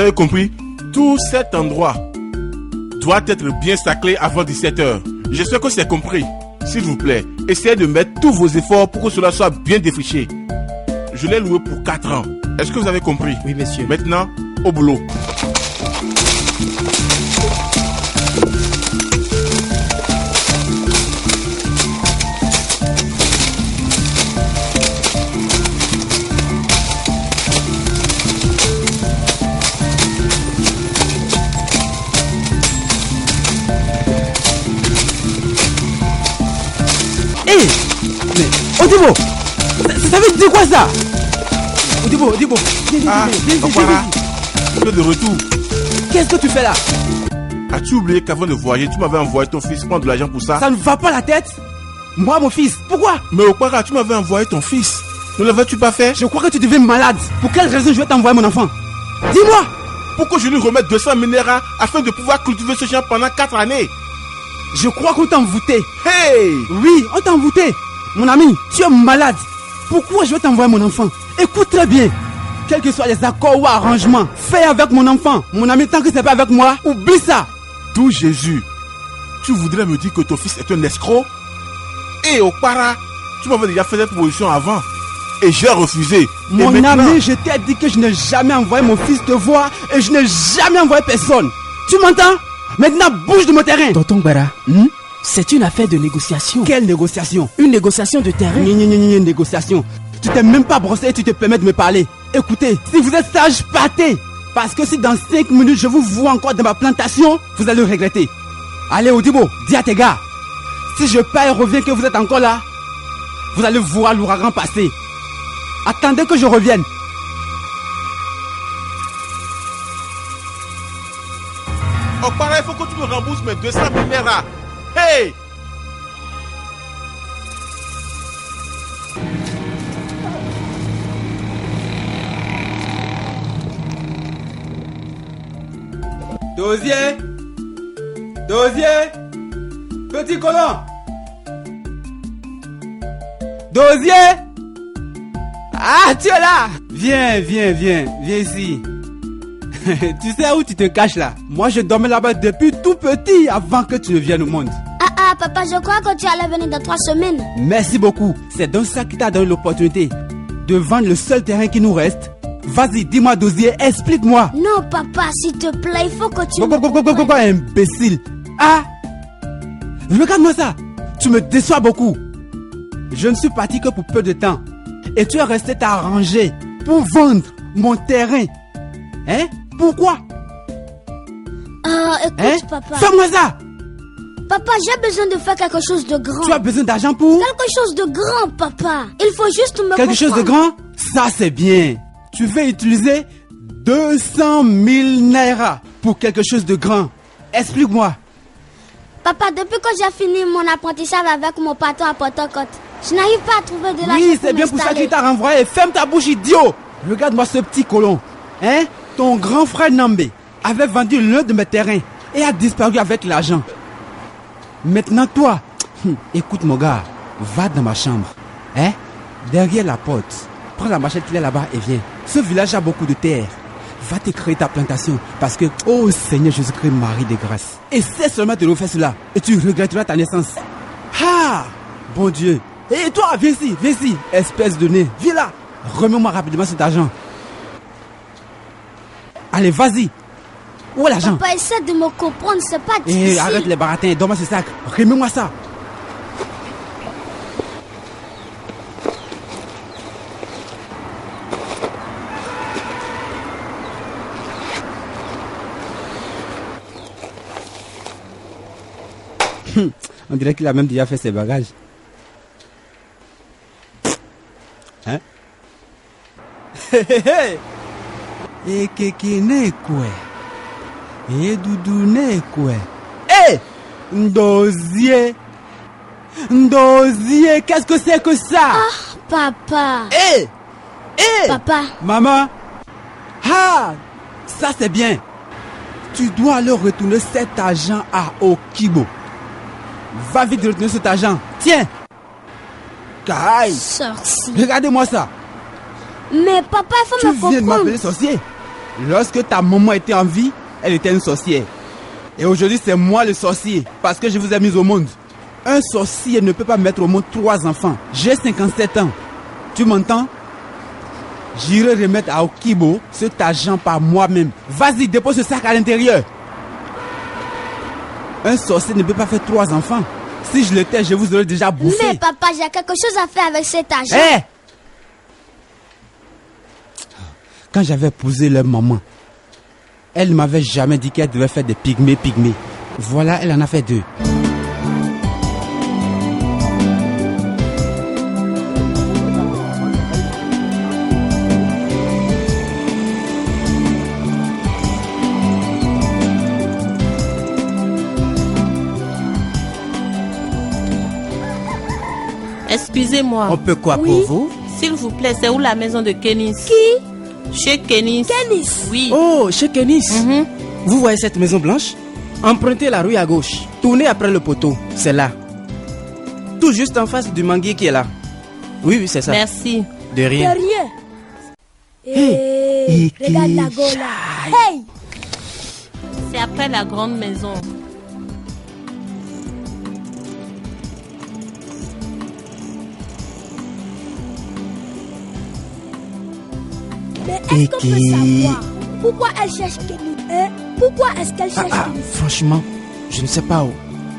avez compris, tout cet endroit doit être bien sacré avant 17h. J'espère que c'est compris. S'il vous plaît, essayez de mettre tous vos efforts pour que cela soit bien défriché. Je l'ai loué pour 4 ans. Est-ce que vous avez compris? Oui, monsieur. Maintenant, au boulot. Hé, mais Odibo, ça veut dire quoi ça? Odibo, Ah, Okpara, tu es de retour. Qu'est-ce que tu fais là? As-tu oublié qu'avant de voyager, tu m'avais envoyé ton fils prendre de l'argent pour ça? Ça ne va pas la tête? Moi, mon fils, pourquoi? Mais Okpara, tu m'avais envoyé ton fils. Ne l'avais-tu pas fait? Je crois que tu deviens malade. Pour quelle raison je vais t'envoyer mon enfant? Dis-moi. Pour que je lui remette 200 minéraux afin de pouvoir cultiver ce champ pendant 4 années. Je crois qu'on t'a envoûté. Hey! Oui, on t'a envoûté. Mon ami, tu es malade. Pourquoi je vais t'envoyer mon enfant? Écoute très bien. Quels que soient les accords ou arrangements, fais avec mon enfant. Mon ami, tant que c'est pas avec moi, oublie ça. Tout Jésus, tu voudrais me dire que ton fils est un escroc? Et Okpara, tu m'avais déjà fait cette proposition avant. Et j'ai refusé. Mon et maintenant... ami, je t'ai dit que je n'ai jamais envoyé mon fils te voir et je n'ai jamais envoyé personne. Tu m'entends? Maintenant, bouge de mon terrain. Tonton Bara, c'est une affaire de négociation. Quelle négociation? Une négociation de terrain. Négociation. Tu t'es même pas brossé et tu te permets de me parler. Écoutez, si vous êtes sage, partez. Parce que si dans 5 minutes je vous vois encore dans ma plantation, vous allez le regretter. Allez Odibo, dis à tes gars. Si je pars et reviens que vous êtes encore là, vous allez voir l'ouragan passer. Attendez que je revienne. Okpara, il faut que tu me rembourses mes 200 minéraux. Hey! Dosier, petit colon. Dosier. Ah, tu es là. Viens ici. Tu sais où tu te caches là? Moi je dormais là-bas depuis tout petit avant que tu ne viennes au monde. Ah, papa, je crois que tu allais venir dans 3 semaines. Merci beaucoup. C'est donc ça qui t'a donné l'opportunité de vendre le seul terrain qui nous reste. Vas-y, dis-moi Dosier, explique-moi. Non, papa, s'il te plaît, il faut que tu... Quoi, imbécile. Ah, regarde-moi ça. Tu me déçois beaucoup. Je ne suis parti que pour peu de temps. Et tu es resté t'arranger pour vendre mon terrain. Hein? Pourquoi? Écoute, papa. Fais-moi ça. Papa, j'ai besoin de faire quelque chose de grand. Tu as besoin d'argent pour? Quelque chose de grand, papa. Il faut juste me Quelque chose de grand? Ça, c'est bien. Tu veux utiliser 200 000 naira pour quelque chose de grand. Explique-moi. Papa, depuis que j'ai fini mon apprentissage avec mon patron à Port-au-Côte, je n'arrive pas à trouver de l'argent. Oui, c'est bien pour ça qu'il t'a renvoyé. Ferme ta bouche, idiot. Regarde-moi ce petit colon. Hein? Ton grand frère Nambé avait vendu l'un de mes terrains et a disparu avec l'argent. Maintenant, toi, écoute mon gars, va dans ma chambre. Hein? Derrière la porte. Prends la machette qui est là-bas et viens. Ce village a beaucoup de terre. Va te créer ta plantation parce que, oh Seigneur Jésus-Christ, Marie de grâce. Essaie seulement de refaire cela et tu regretteras ta naissance. Ah, bon Dieu. Et toi, viens ici, espèce de nez. Viens là. Remets-moi rapidement cet argent. Allez, vas-y. Où est l'argent? Papa, essaie de me comprendre, c'est pas difficile. Arrête les baratins, donne-moi ce sac. Remets-moi ça. On dirait qu'il a même déjà fait ses bagages. Hein? Et kekine quoi? Et doudoune quoi? Hé! Ndosier! Qu'est-ce que c'est que ça? Ah, papa! Hé! Papa! Maman! Ah! Ça c'est bien! Tu dois aller retourner cet argent à Okibo. Va vite retourner cet argent. Tiens! Sorcier! Regardez-moi ça! Mais papa, il faut me comprendre. Tu viens de m'appeler sorcier? Lorsque ta maman était en vie, elle était une sorcière. Et aujourd'hui, c'est moi le sorcier, parce que je vous ai mis au monde. Un sorcier ne peut pas mettre au monde 3 enfants. J'ai 57 ans. Tu m'entends? J'irai remettre à Okibo cet argent par moi-même. Vas-y, dépose ce sac à l'intérieur. Un sorcier ne peut pas faire 3 enfants. Si je l'étais, je vous aurais déjà bouffé. Mais papa, j'ai quelque chose à faire avec cet argent. Hé! Quand j'avais épousé leur maman, elle ne m'avait jamais dit qu'elle devait faire des pygmées. Voilà, elle en a fait 2. Excusez-moi. On peut quoi Oui. pour vous? S'il vous plaît, c'est où la maison de Kenis? Qui? Chez Kenis. Kenis? Oui. Oh, chez Kenis. Vous voyez cette maison blanche? Empruntez la rue à gauche. Tournez après le poteau. C'est là. Tout juste en face du manguier qui est là. Oui, c'est ça. Merci. De De rien. rien. Hey, Regarde la gola. Hey! C'est après la grande maison. Mais est-ce qu'on peut savoir pourquoi elle cherche Kenny, hein? Pourquoi est-ce qu'elle cherche Kenny? Franchement, je ne sais pas où.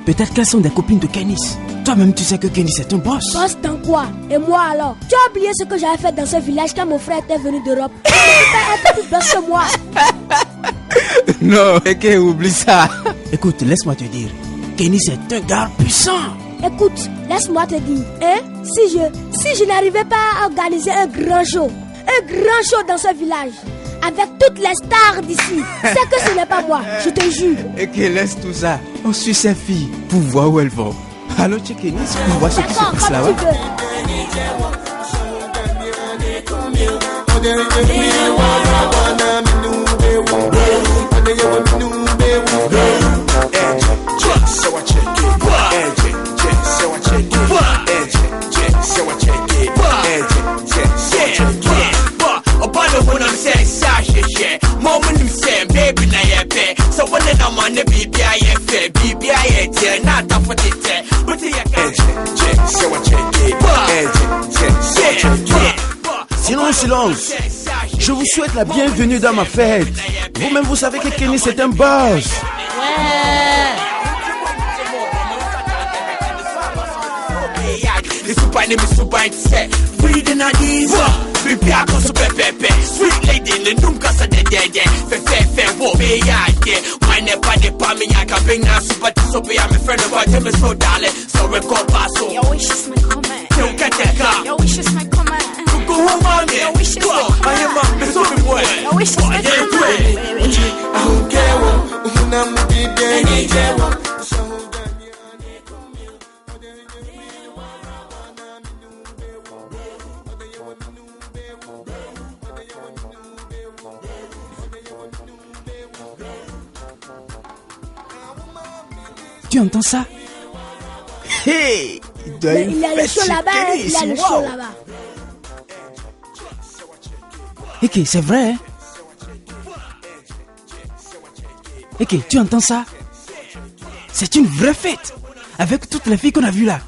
Peut-être qu'elles sont des copines de Kenis. Toi-même, tu sais que Kenis est un boss. Boss dans quoi? Et moi alors? Tu as oublié ce que j'avais fait dans ce village quand mon frère était venu d'Europe? Tu peux être plus boss que moi. Non, ok, oublie ça. Écoute, laisse-moi te dire. Kenis est un gars puissant. Écoute, laisse-moi te dire, hein? Si je n'arrivais pas à organiser un grand show dans ce village, avec toutes les stars d'ici, c'est que ce n'est pas moi, je te jure. Ok, laisse tout ça. On suit ces filles pour voir où elles vont. Allons chez Kenis pour voir ce qui se D'accord, passe comme là-bas. tu veux. Silence. Je vous souhaite la bienvenue dans ma fête. Vous-même, vous savez que Kenis est un boss. Ouais. Tu entends ça? Hey, Mais il a le show là-bas, hein, il a le show là-bas. Ok, c'est vrai, hein? Ok, tu entends ça? C'est une vraie fête. Avec toutes les filles qu'on a vues là.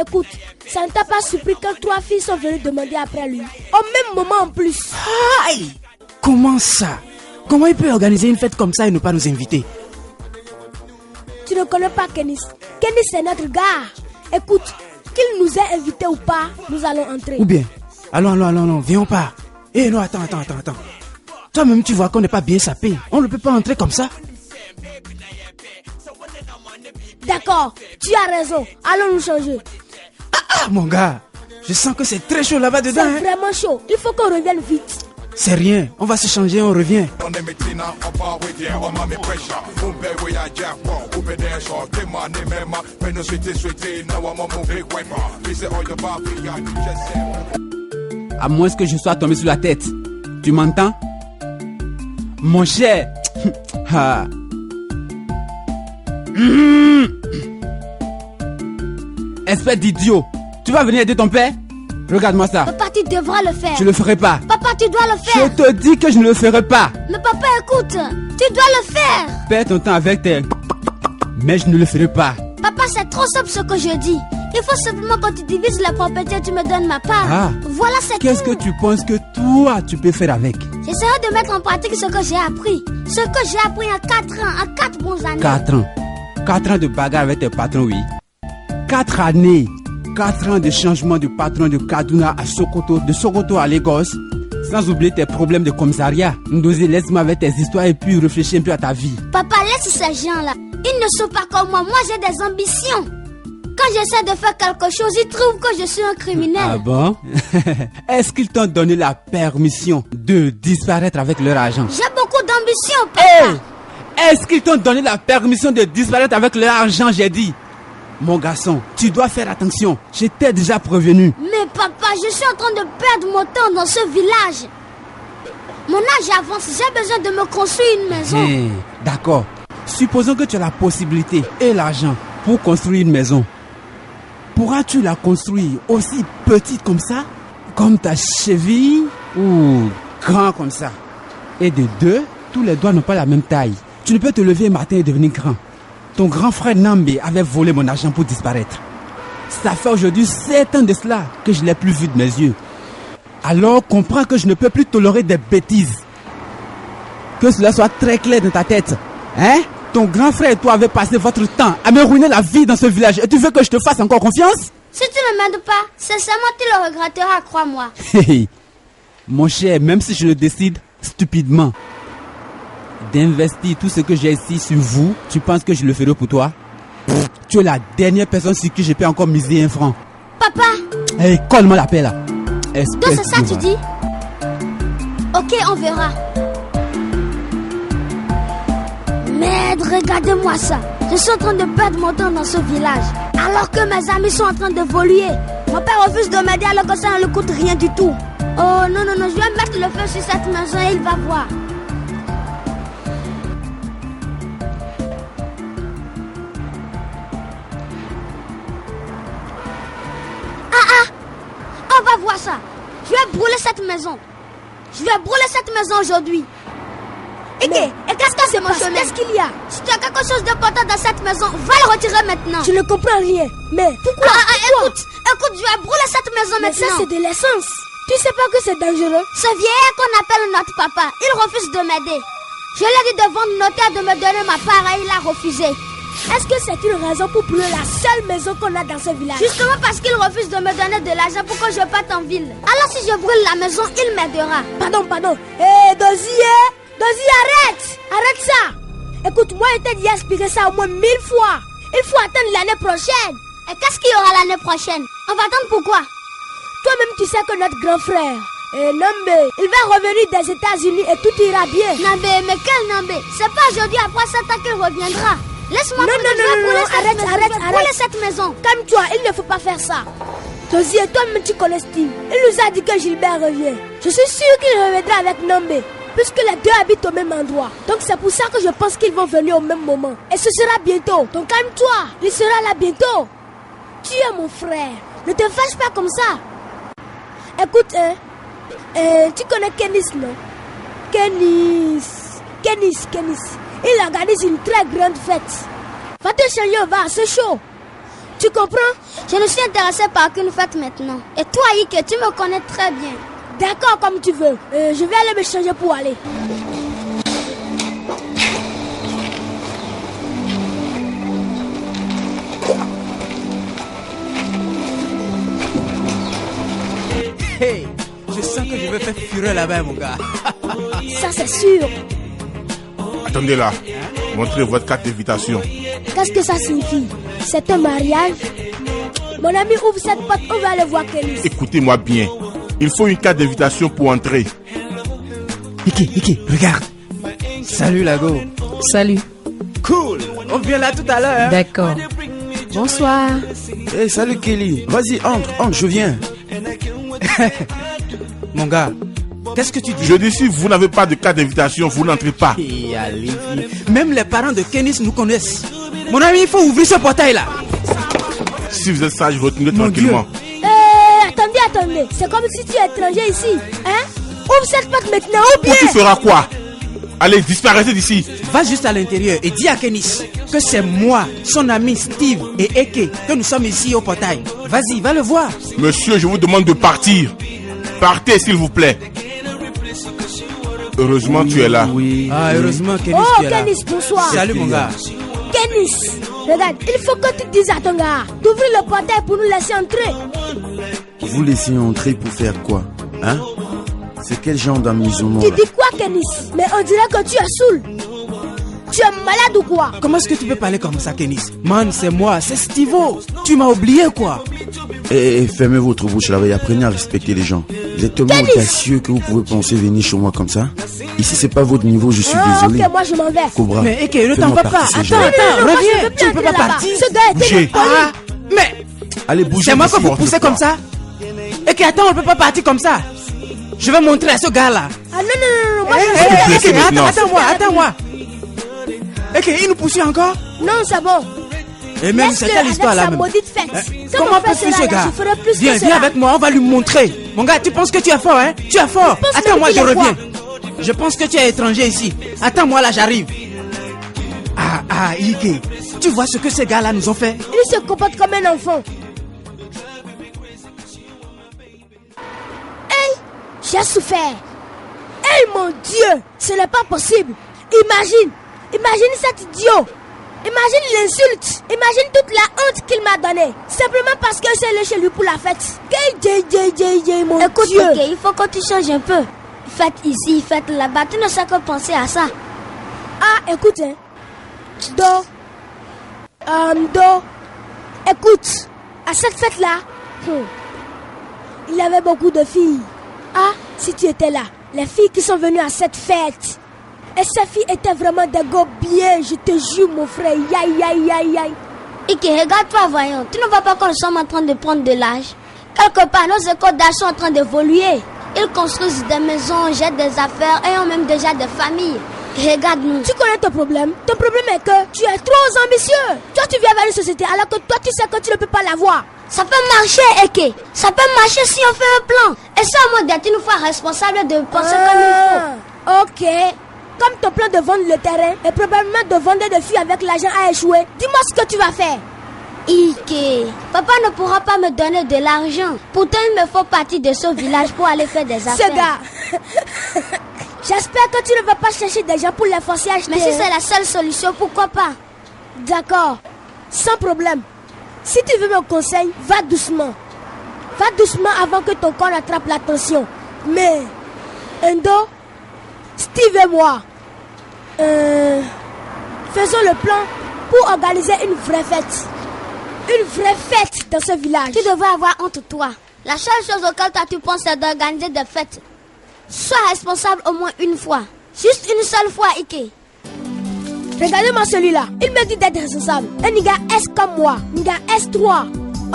Écoute, ça ne t'a pas surpris quand 3 filles sont venues demander après lui. Au même moment en plus. Aïe! Comment ça? Comment il peut organiser une fête comme ça et ne pas nous inviter? Tu ne connais pas Kenis. Kenis c'est notre gars. Écoute, qu'il nous ait invités ou pas, nous allons entrer. Ou bien, allons, viens pas. Eh non, attends. Toi-même, tu vois qu'on n'est pas bien sapé. On ne peut pas entrer comme ça. D'accord, tu as raison. Allons nous changer. Ah, mon gars, je sens que c'est très chaud là-bas C'est dedans. Hein? vraiment chaud. Il faut qu'on revienne vite. C'est rien, on va se changer, on revient. À moins que je sois tombé sur la tête. Tu m'entends? Mon cher. Ah. Espèce d'idiot. Tu vas venir aider ton père? Regarde-moi ça. Papa, tu devras le faire. Je le ferai pas. Papa, tu dois le Je faire. te dis que je ne le ferai pas. Mais papa, écoute, tu dois le faire. Perds ton temps avec tes... Mais je ne le ferai pas. Papa, c'est trop simple ce que je dis. Il faut simplement que tu divises la propriété et tu me donnes ma part. Ah. Voilà, c'est tout. Qu'est-ce que tu penses que toi, tu peux faire avec? J'essaierai de mettre en pratique ce que j'ai appris. Ce que j'ai appris en 4 ans, en 4 bons années. 4 ans. 4 ans de bagarre avec tes patrons, oui. 4 années. 4 ans de changement de patron de Kaduna à Sokoto, de Sokoto à Lagos. Sans oublier tes problèmes de commissariat. Ndozi, laisse-moi avec tes histoires et puis réfléchis un peu à ta vie. Papa, laisse ces gens-là. Ils ne sont pas comme moi. Moi, j'ai des ambitions. Quand j'essaie de faire quelque chose, ils trouvent que je suis un criminel. Ah bon? Est-ce qu'ils t'ont donné la permission de disparaître avec leur argent? J'ai beaucoup d'ambition, papa. Hey! Est-ce qu'ils t'ont donné la permission de disparaître avec leur argent, j'ai dit? Mon garçon, tu dois faire attention. Je t'ai déjà prévenu. Mais papa, je suis en train de perdre mon temps dans ce village. Mon âge avance, j'ai besoin de me construire une maison. Hey, d'accord. Supposons que tu as la possibilité et l'argent pour construire une maison. Pourras-tu la construire aussi petite comme ça? Comme ta cheville? Ou grand comme ça? Et de deux, tous les doigts n'ont pas la même taille. Tu ne peux te lever un matin et devenir grand. Ton grand frère Nambe avait volé mon argent pour disparaître. Ça fait aujourd'hui 7 ans de cela que je ne l'ai plus vu de mes yeux. Alors comprends que je ne peux plus tolérer des bêtises. Que cela soit très clair dans ta tête. Hein? Ton grand frère et toi avez passé votre temps à me ruiner la vie dans ce village. Et tu veux que je te fasse encore confiance? Si tu ne m'aides pas, sincèrement tu le regretteras, crois-moi. Mon cher, même si je le décide stupidement d'investir tout ce que j'ai ici sur vous, tu penses que je le ferai pour toi? Tu es la dernière personne sur qui je peux encore miser un franc. Papa, Hey, colle-moi la paix là. toi c'est ça tu dis? Ok, on verra. Merde, regardez-moi ça. Je suis en train de perdre mon temps dans ce village. Alors que mes amis sont en train d'évoluer. Mon père refuse de m'aider alors que ça ne lui coûte rien du tout. Oh non, non, non, je vais mettre le feu sur cette maison et il va voir. On va voir ça. Je vais brûler cette maison. Je vais brûler cette maison aujourd'hui. Et qu'est-ce que c'est émotionnel? Qu'est-ce qu'il y a? Si tu as quelque chose d'important dans cette maison, va le retirer maintenant. Je ne comprends rien. Mais pourquoi? Écoute, je vais brûler cette maison Mais maintenant. ça, c'est de l'essence. Tu sais pas que c'est dangereux? Ce vieillard qu'on appelle notre papa, il refuse de m'aider. Je lui ai dit devant le notaire de me donner ma part et il a refusé. Est-ce que c'est une raison pour brûler la seule maison qu'on a dans ce village? Justement parce qu'il refuse de me donner de l'argent pour que je parte en ville. Alors si je brûle la maison, il m'aidera. Pardon. Dozie, arrête! Arrête ça! Écoute, moi, je t'ai déjà expliqué ça au moins 1000 fois. Il faut attendre l'année prochaine. Et qu'est-ce qu'il y aura l'année prochaine? On va attendre pourquoi? Toi-même, tu sais que notre grand frère, Nambe, il va revenir des États-Unis et tout ira bien. Nambe, mais quel Nambe? C'est pas aujourd'hui après 7 ans qu'il reviendra. Laisse-moi brûler cette maison. Calme-toi, il ne faut pas faire ça. Dozie, toi-même, tu connais Steve. Il nous a dit que Gilbert revient. Je suis sûr qu'il reviendra avec Nambe, puisque les deux habitent au même endroit. Donc c'est pour ça que je pense qu'ils vont venir au même moment. Et ce sera bientôt. Donc calme-toi, il sera là bientôt. Tu es mon frère. Ne te fâche pas comme ça. Écoute, tu connais Kenis, non? Kenis. Il organise une très grande fête. Va te changer au bar, c'est chaud. Tu comprends? Je ne suis intéressé par qu'une fête maintenant. Et toi, Ike, tu me connais très bien. D'accord, comme tu veux. Je vais aller me changer pour aller. Hey, je sens que je vais faire fureur là-bas, mon gars. Ça, c'est sûr. Attendez là. Montrez votre carte d'invitation. Qu'est-ce que ça signifie? C'est un mariage? Mon ami, ouvre cette porte, on va aller voir Kenis. Écoutez-moi bien. Il faut une carte d'invitation pour entrer. Iki, regarde. Salut, Lago. Salut. Cool. On vient là tout à l'heure. Hein? D'accord. Bonsoir. Hey, salut Kelly. Vas-y, entre, je viens. Mon gars, qu'est-ce que tu dis? Je dis si vous n'avez pas de carte d'invitation, vous n'entrez pas. Et allez, même les parents de Kenis nous connaissent. Mon ami, il faut ouvrir ce portail là. Si vous êtes sage, retenez Mon tranquillement. Attendez. Attendez. C'est comme si tu es étranger ici. Hein? Ouvre cette porte maintenant ou bien... Tu feras quoi? Allez, disparaissez d'ici. Va juste à l'intérieur et dis à Kenis que c'est moi, son ami Steve et Eke, que nous sommes ici au portail. Vas-y, va le voir. Monsieur, je vous demande de partir. Partez, s'il vous plaît. Heureusement, tu es là. Oui. Ah, heureusement, Kenis, Oh, tu es là. Kenis, bonsoir. Salut, mon gars. Kenis, regarde, il faut que tu dises à ton gars d'ouvrir le portail pour nous laisser entrer. Vous laissez entrer pour faire quoi? Hein? C'est quel genre d'amusement Tu là? dis quoi, Kenis? Mais on dirait que tu es saoul. Tu es malade ou quoi? Comment est-ce que tu peux parler comme ça, Kenis? Man, c'est moi, c'est Steve-O. Tu m'as oublié, quoi. Fermez votre bouche là-bas et apprenez à respecter les gens. Vous êtes tellement Kenis! audacieux que vous pouvez penser venir chez moi comme ça. Ici, c'est pas votre niveau, je suis Ah, désolé. ok, moi je m'en vais. Cobra, Mais Eke, ne t'en fais-moi va pas. partie de ces Attends, gens. Non, moi, je reviens. veux plus Tu ne peux entrer pas là-bas. partir. Ce gars était Bougez. mon poli. Ah, mais Allez, bougez. c'est moi d'ici, que vous votre poussez foi. comme ça? Eke, attends, on ne peut pas partir comme ça. Je vais montrer à ce gars-là. Ah non, non, non, non, moi je Eke, veux Laissez maintenant. attends-moi. Eke, il nous poursuit encore? Non, c'est bon. Et même, Laisse-le c'est quelle histoire là avec sa même? maudite fête. Hein? Si Comment mon frère peux-tu sera ce là, gars? je ferai plus Viens, que viens cela. avec moi, on va lui montrer. Mon gars, tu penses que tu es fort, hein? Tu es fort. pense Attends-moi, même je qu'il est reviens. Je pense que tu es étranger ici. Attends-moi là, j'arrive. Ah, Ike, tu vois ce que ces gars-là nous ont fait? Il se comporte comme un enfant. Hey, j'ai souffert. Hey, mon Dieu, ce n'est pas possible. Imagine cet idiot. Imagine l'insulte. Imagine toute la honte qu'il m'a donnée. Simplement parce que je suis allé chez lui pour la fête. Mon Écoute, Dieu. ok, il faut que tu changes un peu. Faites ici, faites là-bas. Tu ne sais que penser à ça. Ah, écoute, hein. Do. Écoute, à cette fête-là, il y avait beaucoup de filles. Ah, si tu étais là, les filles qui sont venues à cette fête. Et ces filles étaient vraiment des gars bien, je te jure, mon frère. Aïe. Ike, regarde-toi, voyons. Tu ne vois pas que nous sommes en train de prendre de l'âge? Quelque part, nos écoles d'âge sont en train d'évoluer. Ils construisent des maisons, jettent des affaires et ont même déjà des familles. Regarde-nous. Tu connais ton problème? Ton problème est que tu es trop ambitieux. Toi, tu viens vers une société alors que toi, tu sais que tu ne peux pas l'avoir. Ça peut marcher, Eke. Ça peut marcher si on fait un plan. Et ça, moi, d'être une fois responsable de penser comme il faut. Ok. Comme ton plan de vendre le terrain et probablement de vendre des filles avec l'argent a échoué, dis-moi ce que tu vas faire. Ike, papa ne pourra pas me donner de l'argent. Pourtant, il me faut partir de ce village pour aller faire des affaires. Ce gars, j'espère que tu ne vas pas chercher des gens pour les forcer à acheter. Mais si c'est la seule solution, pourquoi pas? D'accord, sans problème. Si tu veux mon conseil, va doucement. Va doucement avant que ton corps attrape l'attention. Mais, Endo, Steve et moi, faisons le plan pour organiser une vraie fête. Une vraie fête dans ce village. Tu devrais avoir honte, toi. La seule chose auquel toi tu penses, c'est d'organiser des fêtes. Sois responsable au moins une fois. Juste une seule fois, Ike. Regardez-moi celui-là. Il me dit d'être responsable. Un nigga S comme moi. Nigga S3.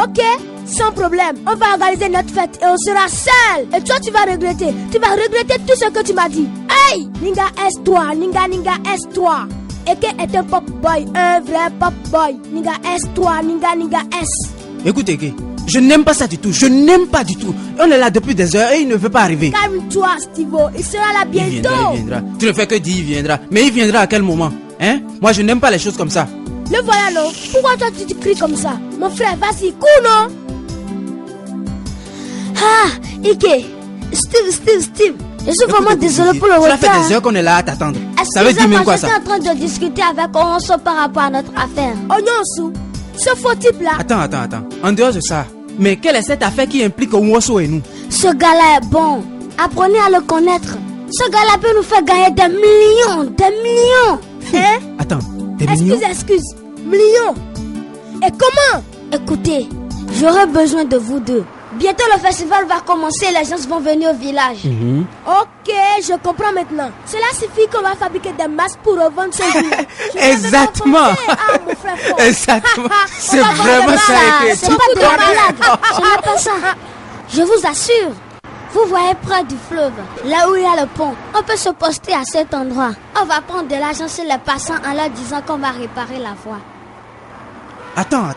Ok? Sans problème. On va organiser notre fête et on sera seul. Et toi, tu vas regretter. Tu vas regretter tout ce que tu m'as dit. Hey! Nigga S3. Nigga S3. Eke est un pop boy. Un vrai pop boy. Nigga S3. Nigga S. Écoute, Eke, je n'aime pas ça du tout. Je n'aime pas du tout. On est là depuis des heures et il ne veut pas arriver. Calme-toi, Stivo. Il sera là bientôt. Il viendra. Tu ne fais que dire il viendra. Mais il viendra à quel moment? Hein? Moi, je n'aime pas les choses comme ça. Le voilà, non? Pourquoi toi, tu te cries comme ça? Mon frère, vas-y, cours, non? Ah, Ike. Steve. Je suis vraiment désolé pour le retard. Ça fait des retard. heures qu'on est là à t'attendre. Ça veut dire même quoi ça? J'étais en train de discuter avec Onso par rapport à notre affaire. Onyonsu, ce faux type-là. Attends. En dehors de ça, mais quelle est cette affaire qui implique Onwoso et nous? Ce gars-là est bon. Apprenez à le connaître. Ce gars-là peut nous faire gagner des millions. Hein? Attends, des millions? Excuse. Millions. Et comment? Écoutez, j'aurai besoin de vous deux. Bientôt le festival va commencer, les gens vont venir au village. Ok, je comprends maintenant. Cela signifie qu'on va fabriquer des masques pour revendre ce jour. Exactement. Ah, mon frère fort. Exactement. C'est On va vendre vraiment des ça, masques. Eke. C'est pas de la blague. Ce n'est pas ça. Je vous assure. Vous voyez près du fleuve, là où il y a le pont, on peut se poster à cet endroit. On va prendre de l'argent sur les passants en leur disant qu'on va réparer la voie. Attends,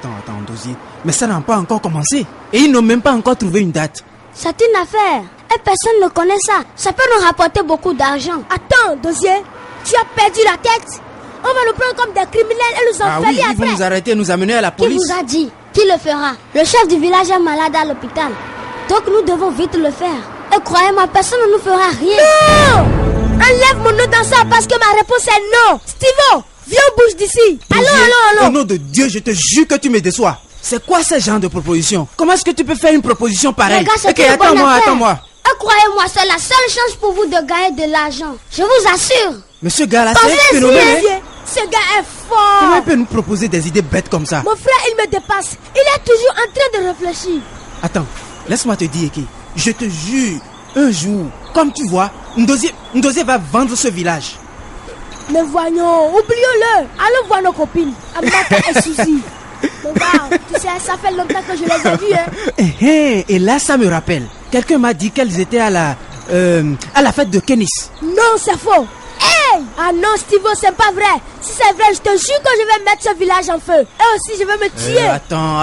Dozier. Mais ça n'a pas encore commencé. Et ils n'ont même pas encore trouvé une date. C'est une affaire. Et personne ne connaît ça. Ça peut nous rapporter beaucoup d'argent. Attends, Dosier, tu as perdu la tête. On va nous prendre comme des criminels et nous enfermer après. Ils vont nous arrêter et nous amener à la police. Qui vous a dit? Qui le fera? Le chef du village est malade à l'hôpital. Donc nous devons vite le faire. Et croyez-moi, personne ne nous fera rien. Non! Enlève mon nom dans ça parce que ma réponse est non. Stivo, viens, bouge d'ici. Allons. Au nom de Dieu, je te jure que tu me déçois. C'est quoi ce genre de proposition? Comment est-ce que tu peux faire une proposition pareille? Ok, attends-moi. Et croyez-moi, c'est la seule chance pour vous de gagner de l'argent. Je vous assure. Monsieur Gala, c'est un phénomène. Ce gars est fort. Comment il peut nous proposer des idées bêtes comme ça? Mon frère, il me dépasse. Il est toujours en train de réfléchir. Attends, laisse-moi te dire, Eke. Je te jure, un jour, comme tu vois, Ndozie va vendre ce village. Mais voyons, oublions-le. Allons voir nos copines, Amaka et Suzy. Mon gars, tu sais, ça fait longtemps que je les ai vues. Et là, ça me rappelle. Quelqu'un m'a dit qu'elles étaient à la fête de Kenis. Non, c'est faux. Hey! Ah non, Stivo, c'est pas vrai. Si c'est vrai, je te jure que je vais mettre ce village en feu. Et aussi, je vais me tuer. Attends.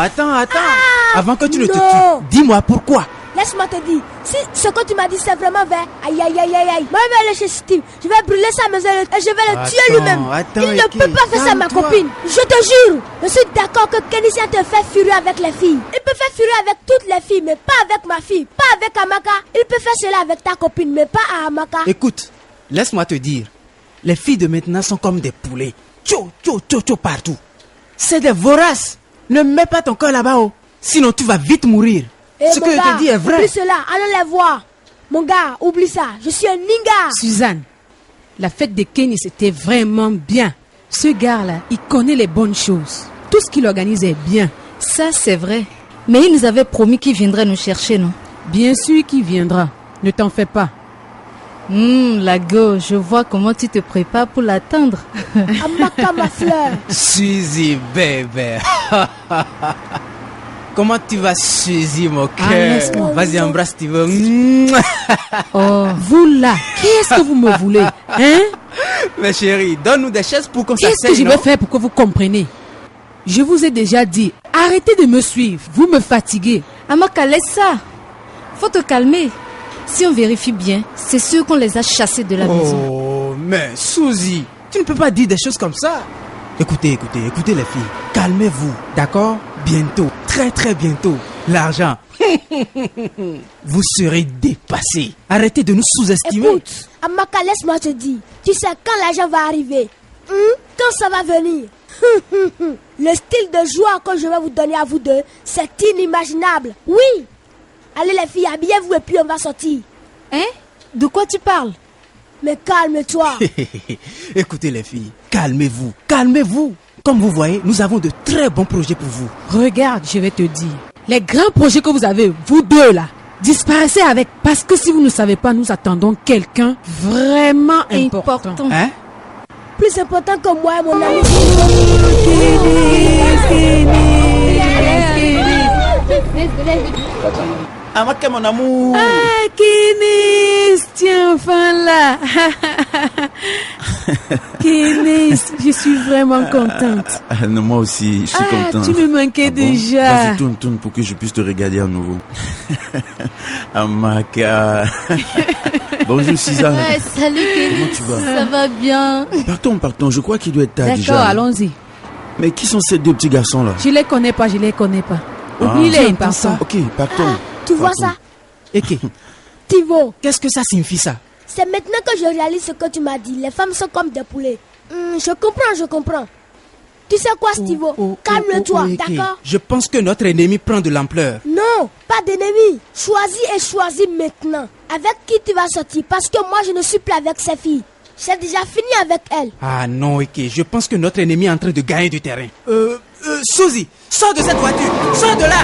Avant que tu ne te non. tues, dis-moi pourquoi. Laisse-moi te dire, si ce que tu m'as dit c'est vraiment vrai, aïe. Moi je vais aller chez Steve, je vais brûler sa maison et je vais le tuer lui-même. Il ne peut pas faire ça à ma copine. Je te jure, je suis d'accord que Kenisha te fait fuir avec les filles. Il peut faire fuir avec toutes les filles, mais pas avec ma fille, pas avec Amaka. Il peut faire cela avec ta copine, mais pas à Amaka. Écoute, laisse-moi te dire, les filles de maintenant sont comme des poulets. Tcho partout. C'est des voraces. Ne mets pas ton cœur là-bas, sinon tu vas vite mourir. Ce que je te dis est vrai. Oublie cela, allons les voir. Mon gars, oublie ça. Je suis un ninja. Suzanne, la fête de Kenny, c'était vraiment bien. Ce gars-là, il connaît les bonnes choses. Tout ce qu'il organise est bien. Ça, c'est vrai. Mais il nous avait promis qu'il viendrait nous chercher, non? Bien sûr qu'il viendra. Ne t'en fais pas. Lago, je vois comment tu te prépares pour l'attendre. Amaka, ma fleur. Suzy, bébé. Comment tu vas, Suzy, mon cœur? Vas-y, embrasse, tu veux. Oh, vous là, qu'est-ce que vous me voulez? Hein? Mais chérie, donne-nous des chaises pour qu'on s'asseye. Qu'est-ce que je vais faire pour que vous compreniez? Je vous ai déjà dit, arrêtez de me suivre. Vous me fatiguez. Amaka, laisse ça. Faut te calmer. Si on vérifie bien, c'est sûr qu'on les a chassés de la maison. Oh, mais Suzy, tu ne peux pas dire des choses comme ça. Écoutez les filles. Calmez-vous, d'accord? Bientôt, très bientôt, l'argent. Vous serez dépassés. Arrêtez de nous sous-estimer. Écoute, Amaka, laisse-moi te dire. Tu sais quand l'argent va arriver? Quand ça va venir? Le style de joie que je vais vous donner à vous deux, c'est inimaginable. Oui. Allez les filles, habillez-vous et puis on va sortir. Hein? De quoi tu parles? Mais calme-toi. Écoutez les filles, calmez-vous. Comme vous voyez, nous avons de très bons projets pour vous. Regarde, je vais te dire. Les grands projets que vous avez, vous deux là, disparaissez avec. Parce que si vous ne savez pas, nous attendons quelqu'un vraiment important. Hein? Plus important que moi et mon ami. Amaka, mon amour. Ah, Kenis, tiens enfin là. Kenis, je suis vraiment contente. Non, moi aussi, je suis content. Tu me manquais déjà. Vas-y, tourne pour que je puisse te regarder à nouveau. Amaka. Bonjour, Suzanne. Ouais, salut, Kenis. Comment tu vas? Ça va bien. Partons, je crois qu'il doit être tard déjà. D'accord, allons-y. Mais qui sont ces deux petits garçons-là? Je les connais pas. Oublie-les, partons. Ok, partons. Tu vois ça? Eke, Tivo, qu'est-ce que ça signifie ça? c'est maintenant que je réalise ce que tu m'as dit. Les femmes sont comme des poulets. Je comprends. Tu sais quoi, Stivo? Calme-toi, Eke. d'accord? Je pense que notre ennemi prend de l'ampleur. Non, pas d'ennemi. Choisis maintenant. Avec qui tu vas sortir? Parce que moi, je ne suis plus avec ces filles. J'ai déjà fini avec elles. Ah non, Eke, je pense que notre ennemi est en train de gagner du terrain. Suzy, sors de cette voiture. Sors de là.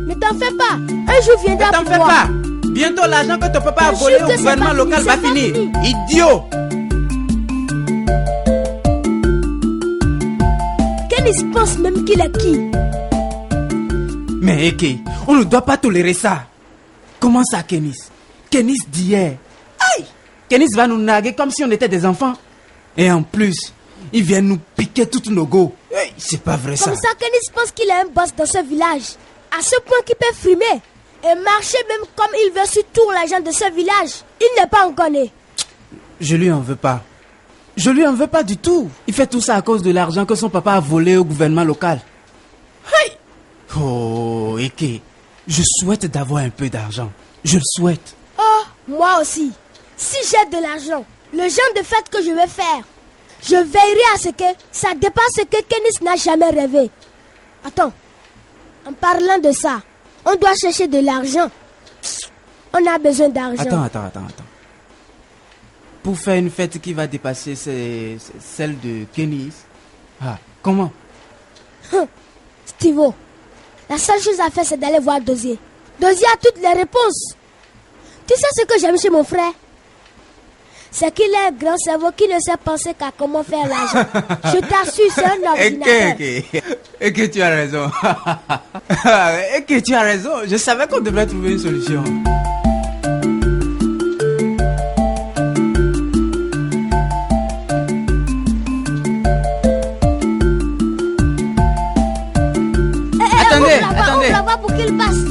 Ne t'en fais pas. Un jour viendra Ne t'en pour fais moi. pas. Bientôt, l'argent que ton papa a volé au gouvernement local va finir. Idiot. Kenis pense même qu'il est qui? Mais Eke, on ne doit pas tolérer ça. Comment ça, Kenis? Kenis d'hier. Aïe! Kenis va nous narguer comme si on était des enfants. Et en plus, Ils viennent nous piquer toutes nos go. Hey, c'est pas vrai ça. Comme ça, Kenny pense qu'il est un boss dans ce village. À ce point qu'il peut frimer et marcher même comme il veut sur tout l'argent de ce village. Il n'est pas encore né. Je lui en veux pas. Je lui en veux pas du tout. Il fait tout ça à cause de l'argent que son papa a volé au gouvernement local. Hey! Oh, Eke, je souhaite d'avoir un peu d'argent. Je le souhaite. Oh, moi aussi. Si j'ai de l'argent, le genre de fête que je vais faire, je veillerai à ce que ça dépasse ce que Kennis n'a jamais rêvé. Attends, en parlant de ça, on doit chercher de l'argent. On a besoin d'argent. Attends. Pour faire une fête qui va dépasser celle de Kennis. Ah, comment? Stivo, la seule chose à faire, c'est d'aller voir Dozier. Dozier a toutes les réponses. Tu sais ce que j'aime chez mon frère? C'est qu'il a un grand cerveau qui ne sait penser qu'à comment faire l'argent. Je t'assure, c'est un ordinateur. Et que tu as raison. Et que tu as raison. Je savais qu'on devrait trouver une solution. Attendez. On va voir pour qu'il passe.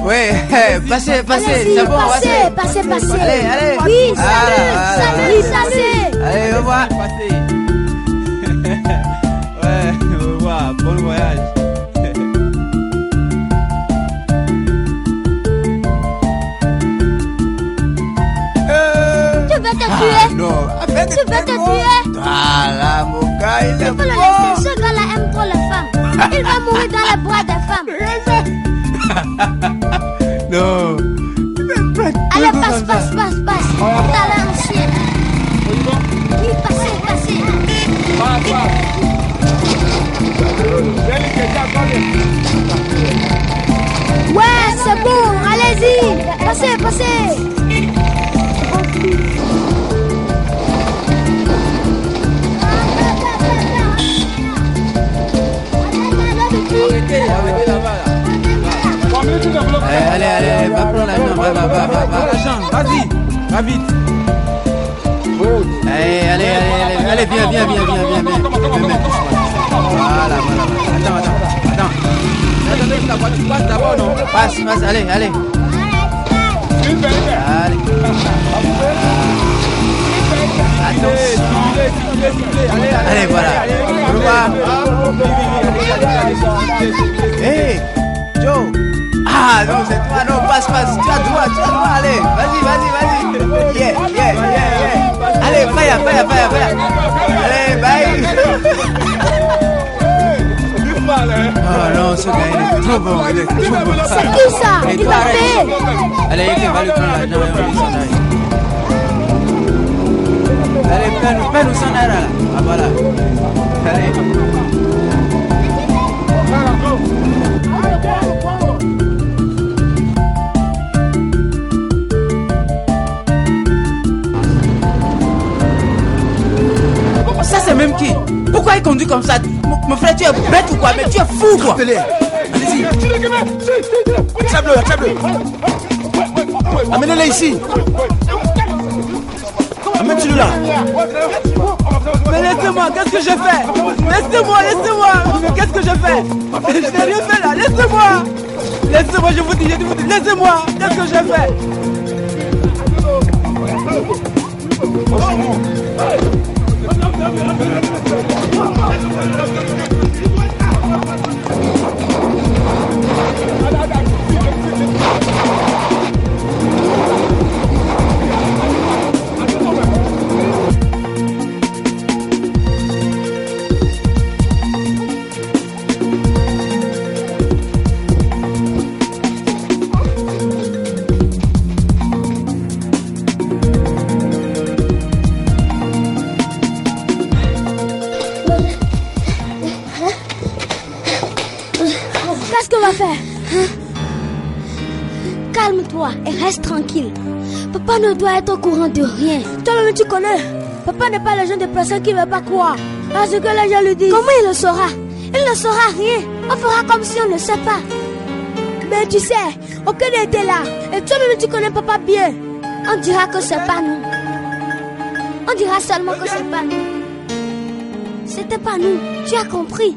Ouais, passez, c'est bon, passez. Allez. Oui, salut. Allez, au revoir. Ouais, au revoir, bon voyage. Tu veux te tuer? Non, arrête. Tu veux te tuer? Ah là, mon gars, il est Il faut le laisser, ce gars-là aime trop les femmes. Il va mourir dans les bras des femmes. Non. Allez, passe. T'as un chien. Oui, passez. Ouais, c'est bon, allez-y. Passez. Allez, va prendre l'avion, va. L'argent, vas-y, va vite. Allez, viens. Voilà. Attends. Attendez que la voiture passe d'abord, non? Passe, allez. Allez, voilà. Au revoir. Hey, Joe. Ah non, c'est toi, non, passe. Tu as droit, allez. Vas-y. Yeah. Allez, fire. Allez, bye. Oh non, ce gars, il est trop bon. C'est qui ça? Il va payer. Allez, il va lui prendre l'argent et on lui s'en aille. Allez, paie-nous s'en aille là. Ah voilà. Allez. Ça c'est même qui? Pourquoi il conduit comme ça? Mon frère, tu es bête ou quoi? Mais tu es fou quoi? Allez-y. Attrape-le. Amenez-le ici. Amène-le là. Mais laissez-moi, qu'est-ce que j'ai fait? Laissez-moi. Mais qu'est-ce que j'ai fait? Je n'ai rien fait là, laissez-moi, je vous dis, laissez-moi, qu'est-ce que j'ai fait? Qu'est-ce qu'on va faire? Calme-toi et reste tranquille. Papa ne doit être au courant de rien. Toi-même tu connais. Papa n'est pas le genre de personne qui ne veut pas croire à ce que les gens lui disent. Comment il le saura? Il ne saura rien. On fera comme si on ne sait pas. Mais tu sais, aucun n'était là. Et toi-même tu connais papa bien. On dira que c'est pas nous. On dira seulement que c'est pas nous. C'était pas nous. Tu as compris.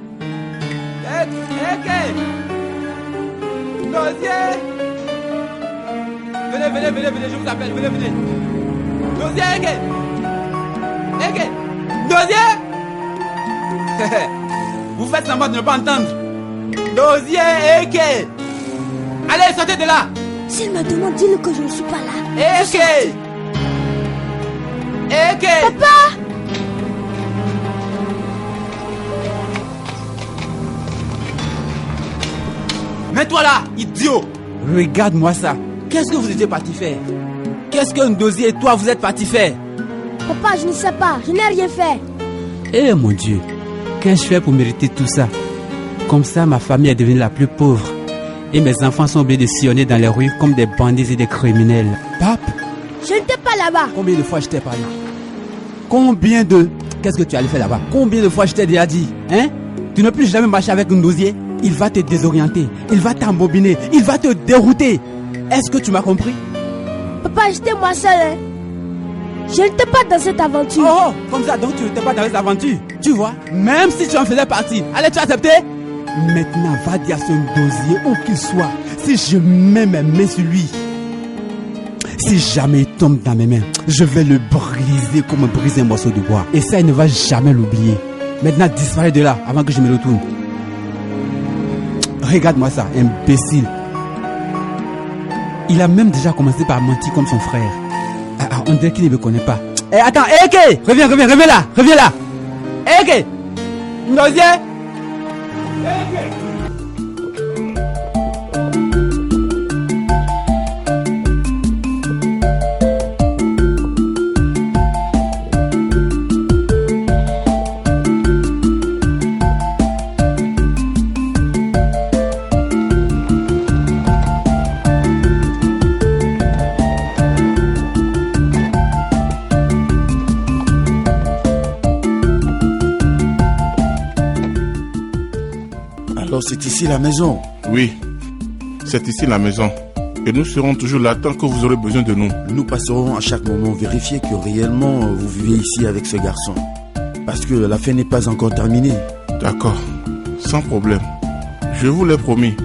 Dossier. Venez, je vous appelle, venez. Dossier, Dossier. Vous faites semblant de ne pas entendre. Dossier, allez, sortez de là. S'il me demande, dis-le que je ne suis pas là. Papa! Mets-toi là, idiot. Regarde-moi ça. Qu'est-ce que vous étiez parti faire? Qu'est-ce qu'un Dossier et toi vous êtes parti faire? Papa, je ne sais pas, je n'ai rien fait. Eh mon Dieu, qu'ai-je fait pour mériter tout ça? Comme ça, ma famille est devenue la plus pauvre. Et mes enfants sont obligés de sillonner dans les rues comme des bandits et des criminels. Pape, je n'étais pas là-bas. Combien de fois je t'ai parlé? Combien de... Qu'est-ce que tu allais faire là-bas? Combien de fois je t'ai déjà dit? Hein? Tu ne peux plus jamais marcher avec un Dossier. Il va te désorienter, il va t'embobiner, il va te dérouter. Est-ce que tu m'as compris? Papa, j'étais moi seul. Hein? Je n'étais pas dans cette aventure. Oh, comme ça, donc tu n'étais pas dans cette aventure. Tu vois, même si tu en faisais partie, allais-tu accepter? Maintenant, va dire à ce Dossier, où qu'il soit, si je mets mes mains sur lui, si jamais il tombe dans mes mains, je vais le briser comme briser un morceau de bois. Et ça, il ne va jamais l'oublier. Maintenant, disparaît de là, avant que je me retourne. Regarde-moi ça, imbécile. Il a même déjà commencé par mentir comme son frère. On dirait qu'il ne me connaît pas. Attends, Eke! Reviens là! Eke! Dossier! Alors c'est ici la maison? Oui, c'est ici la maison. Et nous serons toujours là tant que vous aurez besoin de nous. Nous passerons à chaque moment vérifier que réellement vous vivez ici avec ce garçon. Parce que la fin n'est pas encore terminée. D'accord, sans problème. Je vous l'ai promis,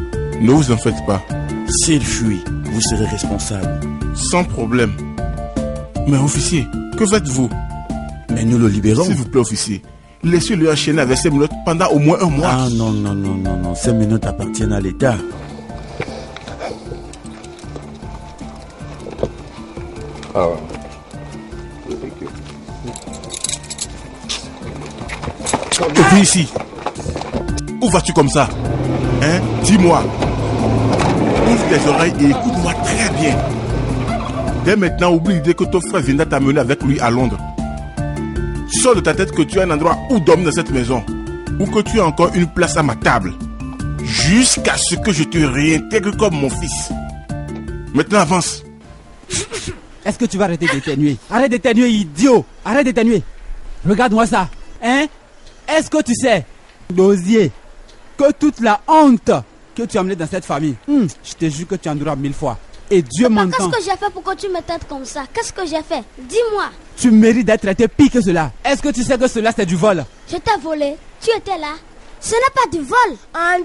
ne vous en faites pas. S'il fuit, vous serez responsable. Sans problème. Mais officier, que faites-vous? Mais nous le libérons. S'il vous plaît, officier, laissez-le enchaîner avec ces menottes pendant au moins un mois. Ah non. Ces menottes appartiennent à l'État. Viens ici. Où vas-tu comme ça? Hein? Dis-moi. Ouvre tes oreilles et écoute-moi très bien. Dès maintenant, oublie l'idée que ton frère viendra t'amener avec lui à Londres. Sors de ta tête que tu as un endroit où dormir dans cette maison. Ou que tu as encore une place à ma table. Jusqu'à ce que je te réintègre comme mon fils. Maintenant, avance. Est-ce que tu vas arrêter d'éternuer? Arrête d'éternuer, idiot. Arrête d'éternuer. Regarde-moi ça. Hein? Est-ce que tu sais, Dossier, que toute la honte que tu as amenée dans cette famille, je te jure que tu en auras 1000 fois. Et Dieu m'entend. Qu'est-ce que j'ai fait pour que tu me traites comme ça? Qu'est-ce que j'ai fait? Dis-moi. Tu mérites d'être traité pire que cela. Est-ce que tu sais que cela c'est du vol? Je t'ai volé. Tu étais là. Ce n'est pas du vol.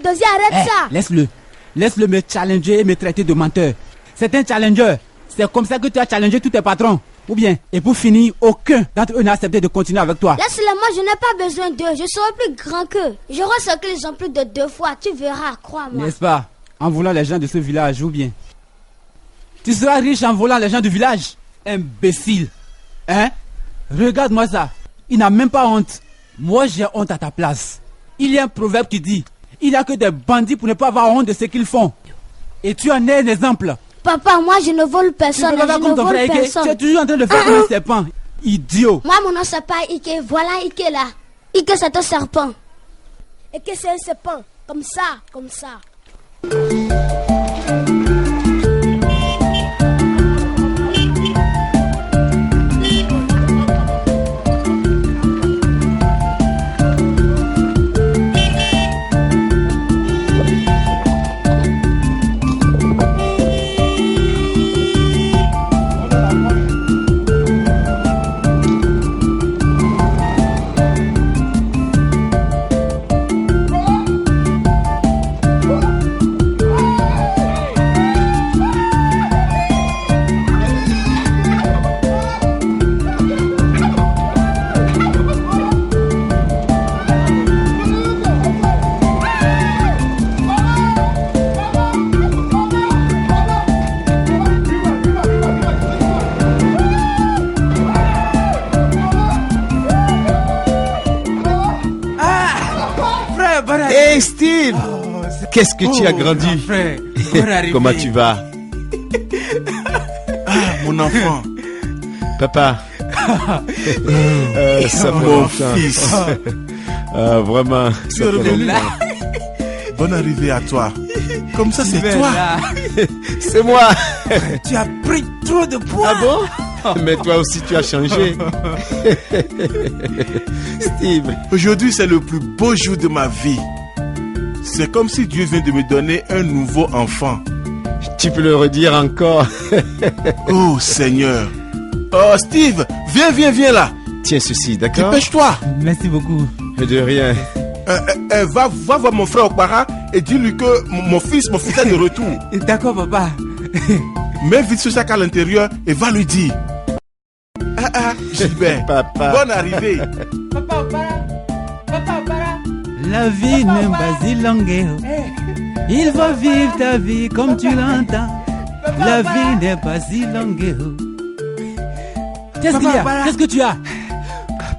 Dossier, arrête ça. Laisse-le. Laisse-le me challenger et me traiter de menteur. C'est un challenger. C'est comme ça que tu as challengé tous tes patrons. Ou bien, et pour finir, aucun d'entre eux n'a accepté de continuer avec toi. Laisse-le, moi je n'ai pas besoin d'eux. Je serai plus grand qu'eux. J'aurai ce qu'ils ont plus de 2 fois. Tu verras, crois-moi. N'est-ce pas? En volant les gens de ce village, ou bien? Tu seras riche en volant les gens du village. Imbécile. Hein? Regarde-moi ça. Il n'a même pas honte. Moi j'ai honte à ta place. Il y a un proverbe qui dit: il n'y a que des bandits pour ne pas avoir honte de ce qu'ils font. Et tu en es un exemple. Papa, moi je ne vole personne. Tu ne vole personne. Tu es toujours en train de faire comme un serpent. Idiot. Moi mon nom c'est pas Ike. Voilà Ike là. Ike c'est un serpent. Ike c'est un serpent. Comme ça, comme ça. Hey Steve, qu'est-ce que tu as grandi? Comment tu vas? Mon enfant. Papa. Ça fait Mon longtemps. fils. Vraiment, Tu ça es fait revenu. longtemps. Bonne arrivée à toi. Comme ça, c'est toi. C'est moi. Tu as pris trop de poids. Ah bon? Mais toi aussi, tu as changé. Steve. Aujourd'hui, c'est le plus beau jour de ma vie. C'est comme si Dieu vient de me donner un nouveau enfant. Tu peux le redire encore. Oh Seigneur. Oh Steve, viens là. Tiens ceci, d'accord? Dépêche-toi. Merci beaucoup. De rien. Va voir mon frère Okpara et dis-lui que mon fils est de retour. D'accord, papa. Mets vite ce sac à l'intérieur et va lui dire. Gilbert, Papa. bonne arrivée. La vie n'est pas si longue. Il faut vivre ta vie comme tu l'entends. La vie n'est pas si longue. Qu'est-ce qu'il y a? Papa. Qu'est-ce que tu as?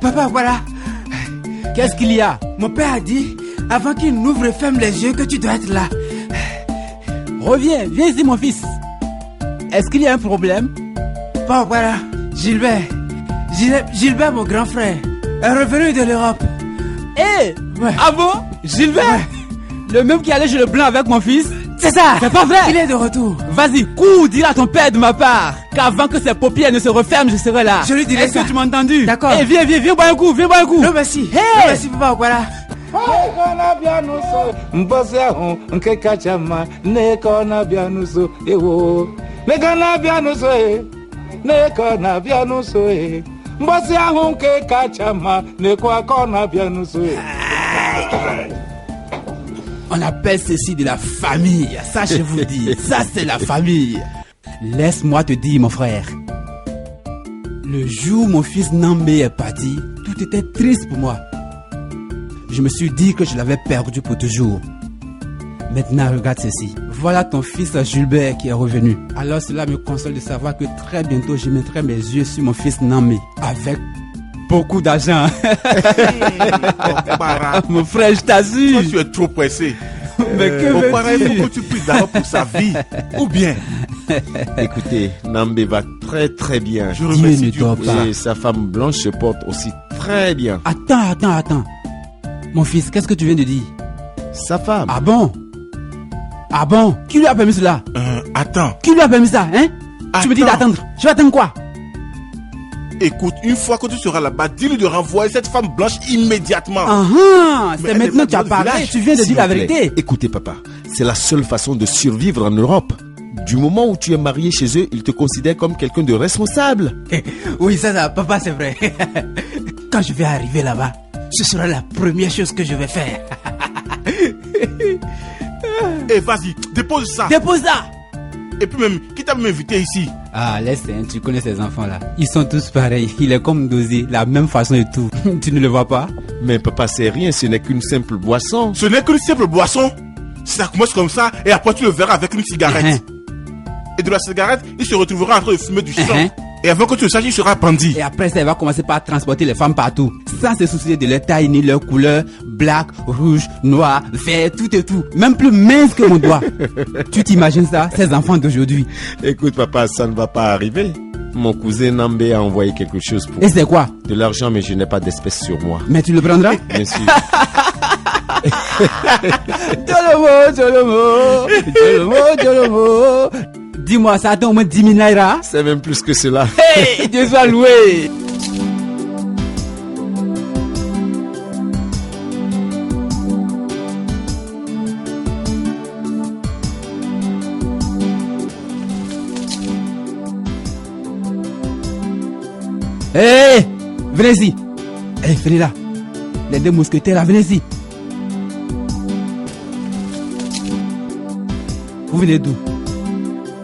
Papa, voilà. Qu'est-ce qu'il y a? Mon père a dit, avant qu'il n'ouvre et ferme les yeux, que tu dois être là. Viens ici mon fils. Est-ce qu'il y a un problème? Papa, voilà. Gilbert, mon grand frère, est revenu de l'Europe. Hé! Ouais. Ah bon? Gilbert? Ouais. Le même qui allait chez le blanc avec mon fils? C'est ça. C'est pas vrai. Il est de retour. Vas-y, cours, dis à ton père de ma part qu'avant que ses paupières ne se referment, je serai là. Je lui dirai Est-ce ça. que tu m'as entendu? D'accord. Eh, viens boire un coup, Non, merci. Hey. Non, merci, papa, voilà. Mbosi ahụ nke kacha mma na-eke ọ na-abịa n'ụzọ ewo n'eke ọ na-abịa n'ụzọ n'eke ọ na-abịa n'ụzọ mbosi ahụ nke kacha mma na-ekwe aka ọ na-abịa n'ụzọ On appelle ceci de la famille. Ça, je vous dis. Ça, c'est la famille. Laisse-moi te dire, mon frère. Le jour où mon fils Nambé est parti, tout était triste pour moi. Je me suis dit que je l'avais perdu pour toujours. Maintenant, regarde ceci. Voilà ton fils Gilbert qui est revenu. Alors cela me console de savoir que très bientôt, je mettrai mes yeux sur mon fils Nambé. Avec beaucoup d'argent. Okpara, Mon frère, je toi, t'assure. tu es trop pressé. Mais que Okpara, il veux-tu? faut que tu pries d'abord pour sa vie. Ou bien, Écoutez, Nambé va très très bien. je Dieu remercie ne Dieu. dort pour pas. ça. Et sa femme Blanche se porte aussi très bien. Attends. Mon fils, qu'est-ce que tu viens de dire? Sa femme. Ah bon? Qui lui a permis cela? Attends, Qui lui a permis ça, hein? Tu me dis Attends. d'attendre. Je vais attendre quoi? écoute, une fois que tu seras là-bas, dis-lui de renvoyer cette femme blanche immédiatement. C'est Mais elle maintenant est que tu as dans le parlé. village. Tu viens de S'il dire la vous plaît, vérité. Écoutez papa, c'est la seule façon de survivre en Europe. Du moment où tu es marié chez eux, ils te considèrent comme quelqu'un de responsable. Oui, ça, papa, c'est vrai. Quand je vais arriver là-bas, ce sera la première chose que je vais faire. Et vas-y, dépose ça. Dépose ça. Et puis même, qui t'a même invité ici? Ah, laisse, hein, tu connais ces enfants-là. Ils sont tous pareils. Il est comme Dosé, la même façon et tout. Tu ne le vois pas? Mais papa, c'est rien, ce n'est qu'une simple boisson. Ce n'est qu'une simple boisson. Ça commence comme ça et après tu le verras avec une cigarette. Et de la cigarette, il se retrouvera en train de fumer du sang. Et avant que tu le saches, il sera bandit. Et après ça, il va commencer par transporter les femmes partout. Sans se soucier de leur taille ni leur couleur. Black, rouge, noir, vert, tout et tout. Même plus mince que mon doigt. Tu t'imagines ça, ces enfants d'aujourd'hui? Écoute papa, ça ne va pas arriver. Mon cousin Nambé a envoyé quelque chose pour Et c'est quoi? de l'argent, mais je n'ai pas d'espèce sur moi. Mais tu le prendras? Bien sûr. Jolomo. Dis-moi, ça attend au moins 10 000 naira. C'est même plus que cela. Hey, Dieu soit loué. Hey, venez ici. Hey, venez là. Les deux mousquetaires là, venez ici. Vous venez d'où?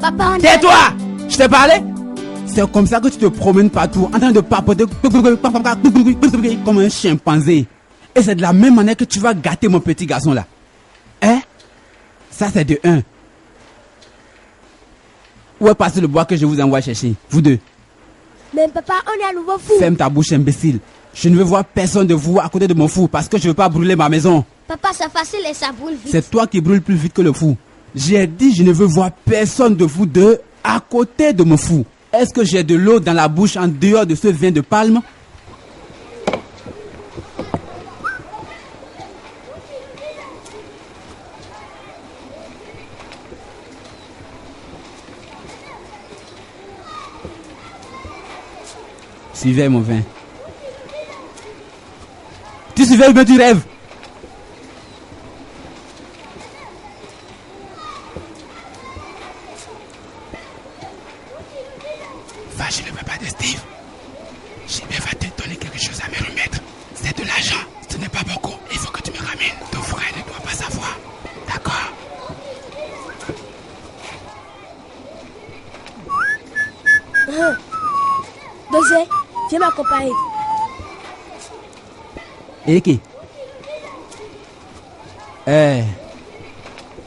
Papa, on est... Tais-toi! Je t'ai parlé? C'est comme ça que tu te promènes partout en train de papoter comme un chimpanzé. Et c'est de la même manière que tu vas gâter mon petit garçon là. Hein? Ça c'est de 1. Où est passé le bois que je vous envoie chercher? Vous deux. Mais papa, on est à nouveau fou. Ferme ta bouche imbécile. Je ne veux voir personne de vous à côté de mon fou parce que je ne veux pas brûler ma maison. Papa, c'est facile et ça brûle vite. C'est toi qui brûles plus vite que le fou. J'ai dit je ne veux voir personne de vous deux à côté de mon fou. Est-ce que j'ai de l'eau dans la bouche en dehors de ce vin de palme? Suivez mon vin. Tu suivais ou bien tu rêves? Va chez le papa de Steve. Gilbert va te donner quelque chose à me remettre. C'est de l'argent. Ce n'est pas beaucoup. Il faut que tu me ramènes. Ton frère ne doit pas savoir. D'accord? Dosé, viens m'accompagner. Et qui?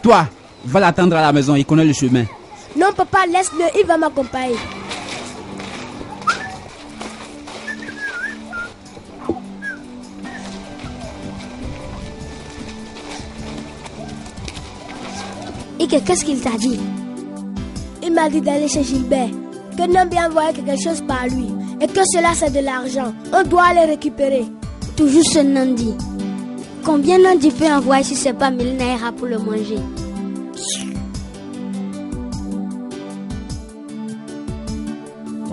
Toi, va l'attendre à la maison, il connaît le chemin. Non, papa, laisse-le, il va m'accompagner. Ike, qu'est-ce qu'il t'a dit? Il m'a dit d'aller chez Gilbert, que Nambi a envoyé quelque chose par lui, et que cela c'est de l'argent. On doit aller récupérer. Toujours ce Nandi. Combien Nandi peut envoyer si c'est pas 1000 naira pour le manger?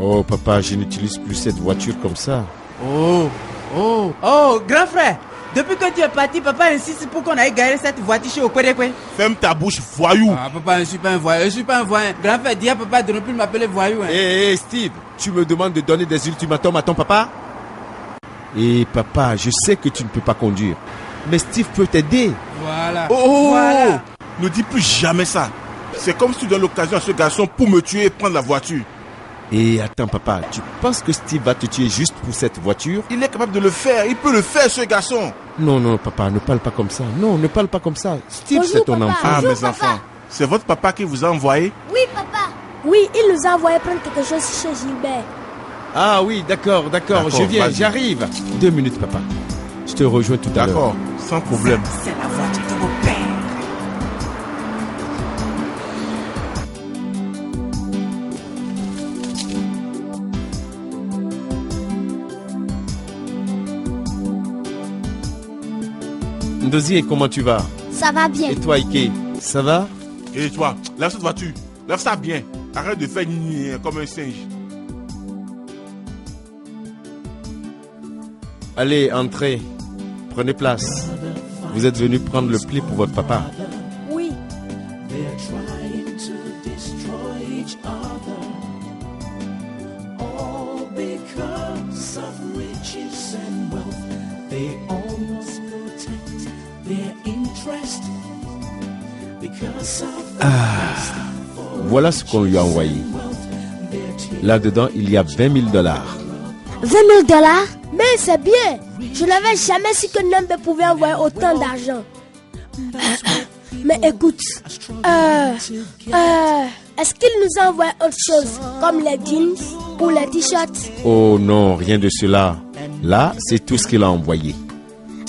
Oh papa, je n'utilise plus cette voiture comme ça. Oh, grand frère. Depuis que tu es parti, papa insiste pour qu'on aille garer cette voiture chez Okwerekwe. Ferme ta bouche, voyou. Ah, papa, je suis pas un voyou, Grand frère, dis à papa de ne plus m'appeler voyou. Hé, Steve, tu me demandes de donner des ultimatums à ton papa? Et papa, je sais que tu ne peux pas conduire, mais Steve peut t'aider. Voilà. Voilà. Ne dis plus jamais ça. C'est comme si tu donnes l'occasion à ce garçon pour me tuer et prendre la voiture. Et attends papa, tu penses que Steve va te tuer juste pour cette voiture? Il est capable de le faire, il peut le faire ce garçon. Non papa, ne parle pas comme ça. Non, ne parle pas comme ça. Steve, Bonjour, c'est ton papa. enfant. Ah Bonjour, mes papa. enfants, c'est votre papa qui vous a envoyé? Oui, papa. Oui, il nous a envoyé prendre quelque chose chez Gilbert. Ah oui, d'accord, je viens, vas-y. j'arrive. 2 minutes papa. Je te rejoins tout à l'heure. D'accord, sans problème. C'est la voiture de mon père. Ndozie, comment tu vas? Ça va bien. Et toi Ike, ça va? Et toi, lève cette voiture, lève ça bien. Arrête de faire ni comme un singe. Allez, entrez. Prenez place. Vous êtes venu prendre le pli pour votre papa. Oui. Voilà ce qu'on lui a envoyé. Là-dedans, il y a $20 000. 20 000 $? Mais c'est bien. Je n'avais jamais su que Nambe pouvait envoyer autant d'argent. Mais écoute, est-ce qu'il nous a envoyé autre chose, comme les jeans ou les t-shirts? Oh non, rien de cela. Là, c'est tout ce qu'il a envoyé.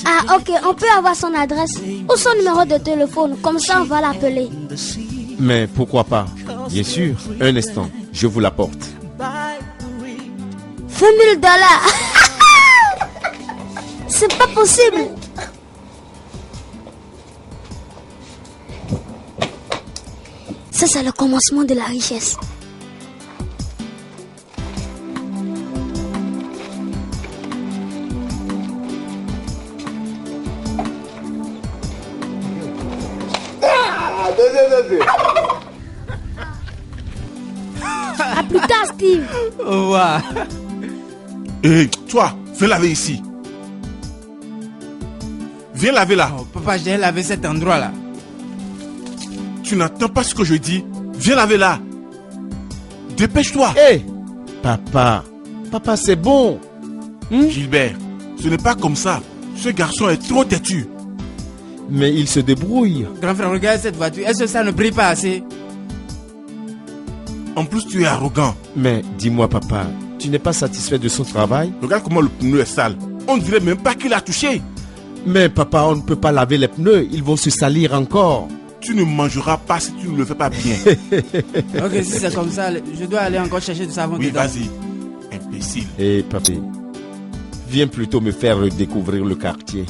Ah, ok, on peut avoir son adresse ou son numéro de téléphone, comme ça on va l'appeler. Mais pourquoi pas? Bien sûr, un instant, je vous l'apporte. 20 000 $. C'est pas possible. Ça, c'est le commencement de la richesse. À plus tard, Steve. Au revoir. Et toi, viens laver ici. Viens laver là. Oh, papa, j'ai lavé cet endroit-là. Tu n'entends pas ce que je dis? Viens laver là. Dépêche-toi. Hé, papa, c'est bon. Gilbert, ce n'est pas comme ça. Ce garçon est trop têtu. Mais il se débrouille. Grand frère, regarde cette voiture. Est-ce que ça ne brille pas assez? En plus, tu es arrogant. Mais dis-moi papa, tu n'es pas satisfait de son travail? Regarde comment le pneu est sale. On dirait même pas qu'il a touché. Mais papa, on ne peut pas laver les pneus, ils vont se salir encore. Tu ne mangeras pas si tu ne le fais pas bien. Ok, si c'est comme ça, je dois aller encore chercher du savon Oui, dedans. vas-y. Imbécile. Hé, papy, viens plutôt me faire découvrir le quartier.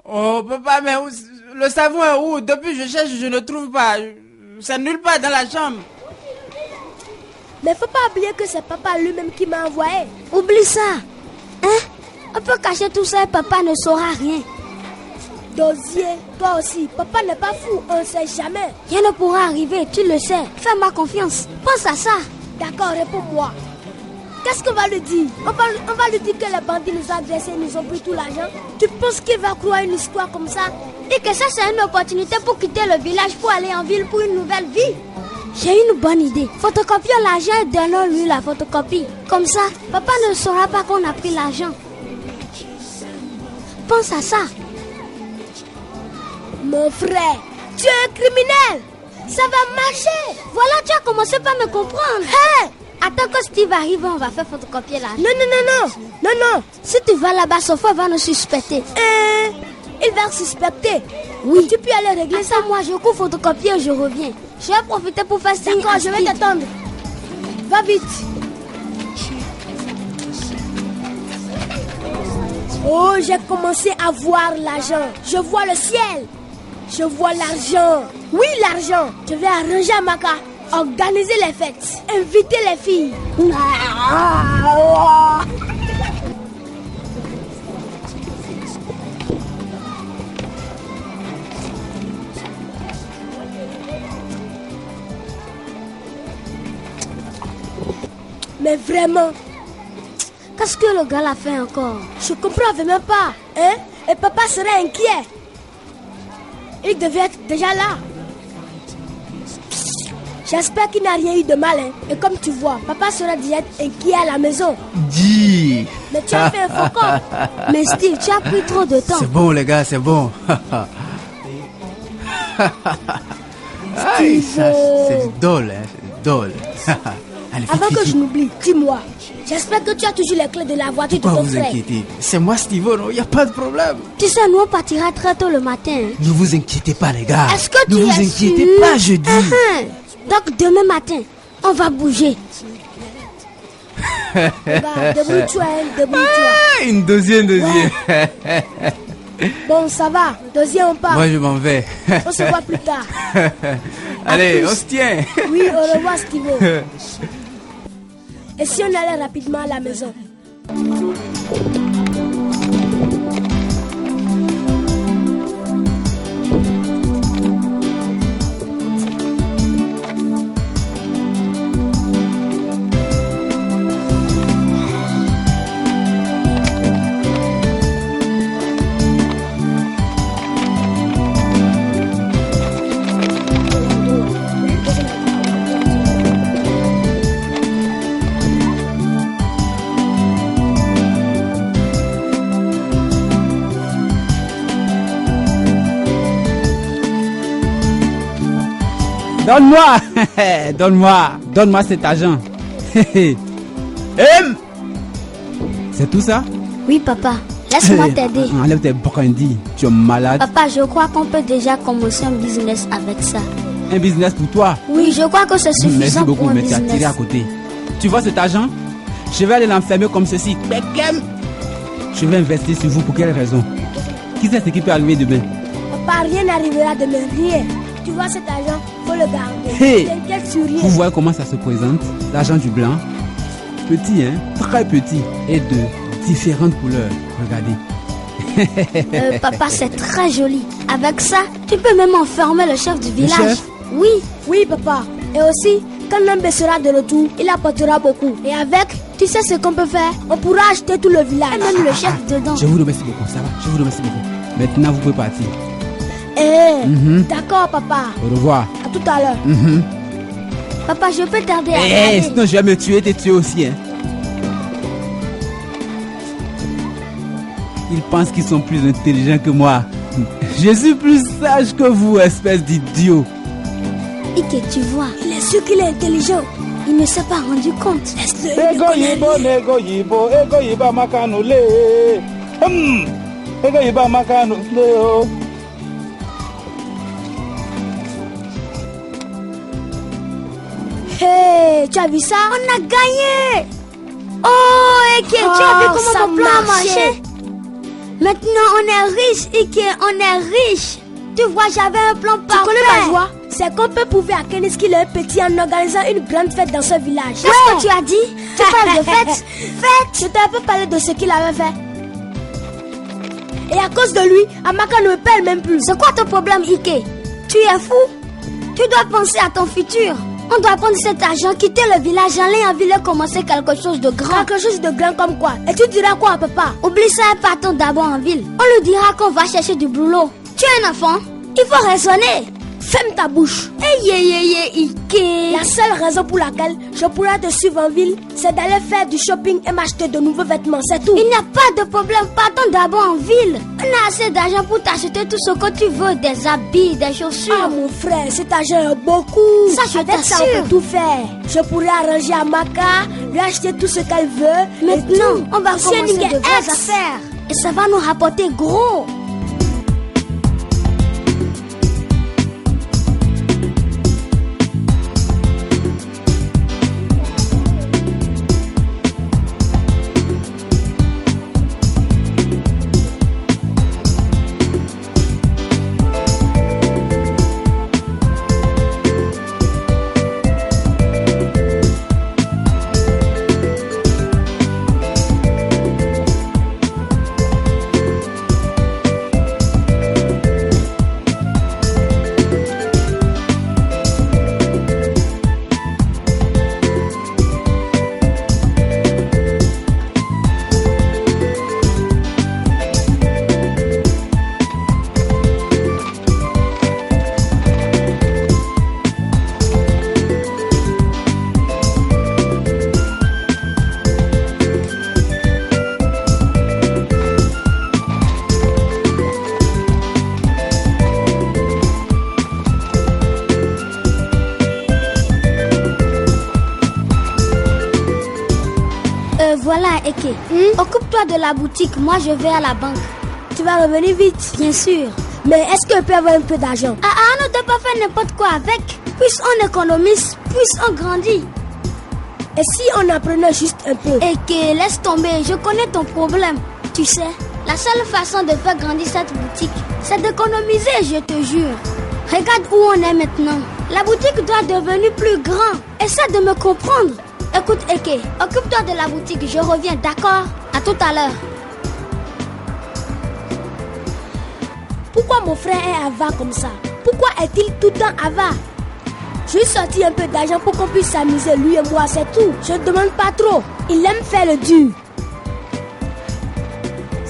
Oh papa, mais le savon est où? Depuis je cherche, je ne trouve pas. C'est nulle part dans la chambre. Mais faut pas oublier que c'est papa lui-même qui m'a envoyé. Oublie ça. Hein? On peut cacher tout ça et papa ne saura rien. Dosier, toi aussi, papa n'est pas fou, on ne sait jamais. Rien ne pourra arriver, tu le sais. Fais-moi confiance, pense à ça. D'accord, réponds-moi. Qu'est-ce qu'on va lui dire? On va lui dire que les bandits nous ont agressés et nous ont pris tout l'argent. Tu penses qu'il va croire une histoire comme ça? Et que ça c'est une opportunité pour quitter le village pour aller en ville pour une nouvelle vie. J'ai une bonne idée. Photocopions l'argent et donnons-lui la photocopie. Comme ça, papa ne saura pas qu'on a pris l'argent. Pense à ça. Mon frère, tu es un criminel. Ça va marcher. Voilà, tu as commencé par me comprendre. Hey! Attends que Steve arrive, on va faire photocopier là. Non. Si tu vas là-bas, Sophia va nous suspecter. Il va suspecter. Oui. Tu peux aller régler ça. Moi, je cours photocopier et je reviens. Je vais profiter pour faire ça. D'accord, je vais t'attendre. Va vite. Oh, j'ai commencé à voir l'argent. Je vois le ciel. Je vois l'argent. Oui, l'argent. Je vais arranger Amaka. Organiser les fêtes. Inviter les filles. Mais vraiment, qu'est-ce que le gars l'a fait encore? Je comprends même pas. Hein? Et papa serait inquiet. Il devait être déjà là. J'espère qu'il n'a rien eu de mal. Hein? Et comme tu vois, papa serait déjà inquiet à la maison. Dis. Mais tu as fait un faux corps. Mais Steve, tu as pris trop de temps. C'est bon les gars, c'est bon. Aïe, ça, c'est drôle, hein, c'est drôle. Allez, Avant que je n'oublie, dis-moi, j'espère que tu as toujours les clés de la voiture de ton vous frère. inquiétez? C'est moi Steve, il n'y a pas de problème. Tu sais, nous on partira très tôt le matin. Hein? Ne vous inquiétez pas les gars. Est-ce que tu ne vous es inquiétez sûr? pas, je dis. Donc demain matin, on va bouger. Débrouille-toi, hein, débrouille-toi. Une deuxième. Bon, ça va. Deuxième, on part. Moi, je m'en vais. On se voit plus tard. Allez, plus. on se tient. Oui, au revoir, Steve. Et si on allait rapidement à la maison? Donne-moi. Donne-moi cet argent. C'est tout ça? Oui, papa. Laisse-moi t'aider. Enlève tes brindilles. Tu es malade. Papa, je crois qu'on peut déjà commencer un business avec ça. Un business pour toi? Oui, je crois que c'est suffisant. Merci beaucoup, pour un mais tu as business. tiré à côté. Tu vois cet argent? Je vais aller l'enfermer comme ceci. Je vais investir sur vous. Pour quelle raison? Qui sait ce qui peut arriver demain? Papa, rien n'arrivera demain. Rien. Tu vois cet argent, faut le garder. Hey! T'inquiète sur rien. Vous voyez comment ça se présente? L'argent du blanc. Petit, hein? Très petit. Et de différentes couleurs. Regardez. Papa, c'est très joli. Avec ça, tu peux même enfermer le chef du village. chef? Oui. Oui, papa. Et aussi, quand Nambé sera de retour, il apportera beaucoup. Et avec, tu sais ce qu'on peut faire? On pourra acheter tout le village. Et même le chef dedans. Je vous remercie beaucoup, ça va? Je vous remercie beaucoup. Maintenant, vous pouvez partir. D'accord, papa. Au revoir. À tout à l'heure. Papa, je peux t'aider à regarder. Sinon je vais me tuer, t'es tué aussi, hein. Ils pensent qu'ils sont plus intelligents que moi. Je suis plus sage que vous, espèce d'idiot. Ike, tu vois, il est sûr qu'il est intelligent. Il ne s'est pas rendu compte. Laisse-le. Ego yibo makanu le. Ego yiba makanu le. Hey, tu as vu ça? On a gagné. Oh, Ike, tu as vu comment mon plan a marché? Maintenant, on est riche, Ike, on est riche. Tu vois, j'avais un plan parfait. Tu connais ma joie? C'est qu'on peut prouver à Kenis qu'il est petit en organisant une grande fête dans ce village. Qu'est-ce que tu as dit? Tu parles de fête? Fête? Je t'ai un peu parlé de ce qu'il avait fait. Et à cause de lui, Amaka ne me paie même plus. C'est quoi ton problème, Ike? Tu es fou? Tu dois penser à ton futur. On doit prendre cet argent, quitter le village, aller en ville et commencer quelque chose de grand. Quelque chose de grand comme quoi? Et tu diras quoi à papa? Oublie ça et partons d'abord en ville. On lui dira qu'on va chercher du boulot. Tu es un enfant? Il faut raisonner. Ferme ta bouche. Ike. La seule raison pour laquelle je pourrais te suivre en ville, c'est d'aller faire du shopping et m'acheter de nouveaux vêtements, c'est tout. Il n'y a pas de problème, partons d'abord en ville. On a assez d'argent pour t'acheter tout ce que tu veux, des habits, des chaussures. Ah mon frère, cet argent est beaucoup. Ça, je t'assure. Ça, on peut tout faire. Je pourrais arranger Amaka, lui acheter tout ce qu'elle veut. Maintenant, on va commencer de vraies affaires. Et ça va nous rapporter gros. Voilà, Eke. Occupe-toi de la boutique. Moi, je vais à la banque. Tu vas revenir vite? Bien sûr. Mais est-ce qu'on peut avoir un peu d'argent? On ne doit pas faire n'importe quoi avec. Plus on économise, plus on grandit. Et si on apprenait juste un peu? Eke, laisse tomber. Je connais ton problème. Tu sais, la seule façon de faire grandir cette boutique, c'est d'économiser, je te jure. Regarde où on est maintenant. La boutique doit devenir plus grande. Essaie de me comprendre. Écoute, Eke, occupe-toi de la boutique, je reviens, d'accord? À tout à l'heure. Pourquoi mon frère est avare comme ça? Pourquoi est-il tout le temps avare? Je lui sorti un peu d'argent pour qu'on puisse s'amuser, lui et moi, c'est tout. Je ne demande pas trop. Il aime faire le dur.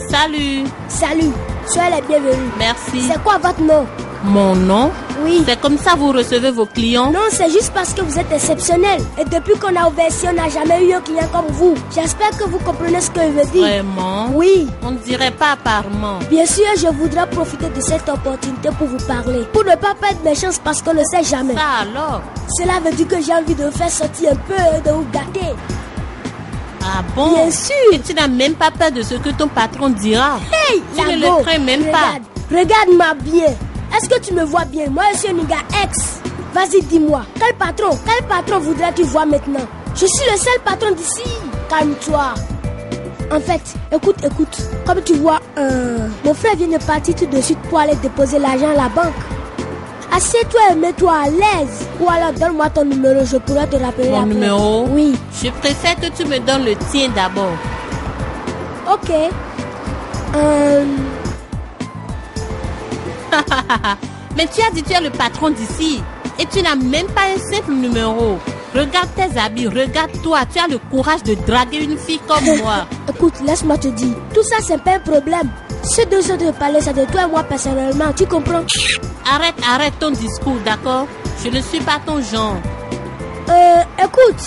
Salut. Salut, soyez les bienvenus. Merci. C'est quoi votre nom? Mon nom, Oui. C'est comme ça vous recevez vos clients? Non, c'est juste parce que vous êtes exceptionnel. Et depuis qu'on a ouvert ici, on n'a jamais eu un client comme vous. J'espère que vous comprenez ce que je veux dire. Vraiment? Oui. On ne dirait pas apparemment. Bien sûr, je voudrais profiter de cette opportunité pour vous parler. Pour ne pas perdre mes chances parce qu'on ne sait jamais. Ça alors? Cela veut dire que j'ai envie de vous faire sortir un peu, de vous gâter. Ah bon? Bien sûr. Et tu n'as même pas peur de ce que ton patron dira? Hey, tu ne le crains même pas. Regarde-moi bien. Est-ce que tu me vois bien? Moi, je suis un gars ex. Vas-y, dis-moi. Quel patron voudrais-tu voir maintenant? Je suis le seul patron d'ici. Calme-toi. En fait, écoute. Comme tu vois, mon frère vient de partir tout de suite pour aller déposer l'argent à la banque. Assieds-toi et mets-toi à l'aise. Ou alors donne-moi ton numéro, je pourrai te rappeler après. Mon numéro? Oui. Je préfère que tu me donnes le tien d'abord. Ok. Mais tu as dit que tu es le patron d'ici. Et tu n'as même pas un simple numéro. Regarde tes habits, regarde-toi. Tu as le courage de draguer une fille comme moi. Écoute, laisse-moi te dire. Tout ça, c'est pas un problème. Ceux deux sont de parler, ça de toi et moi personnellement. Tu comprends? Arrête ton discours, d'accord? Je ne suis pas ton genre. Écoute.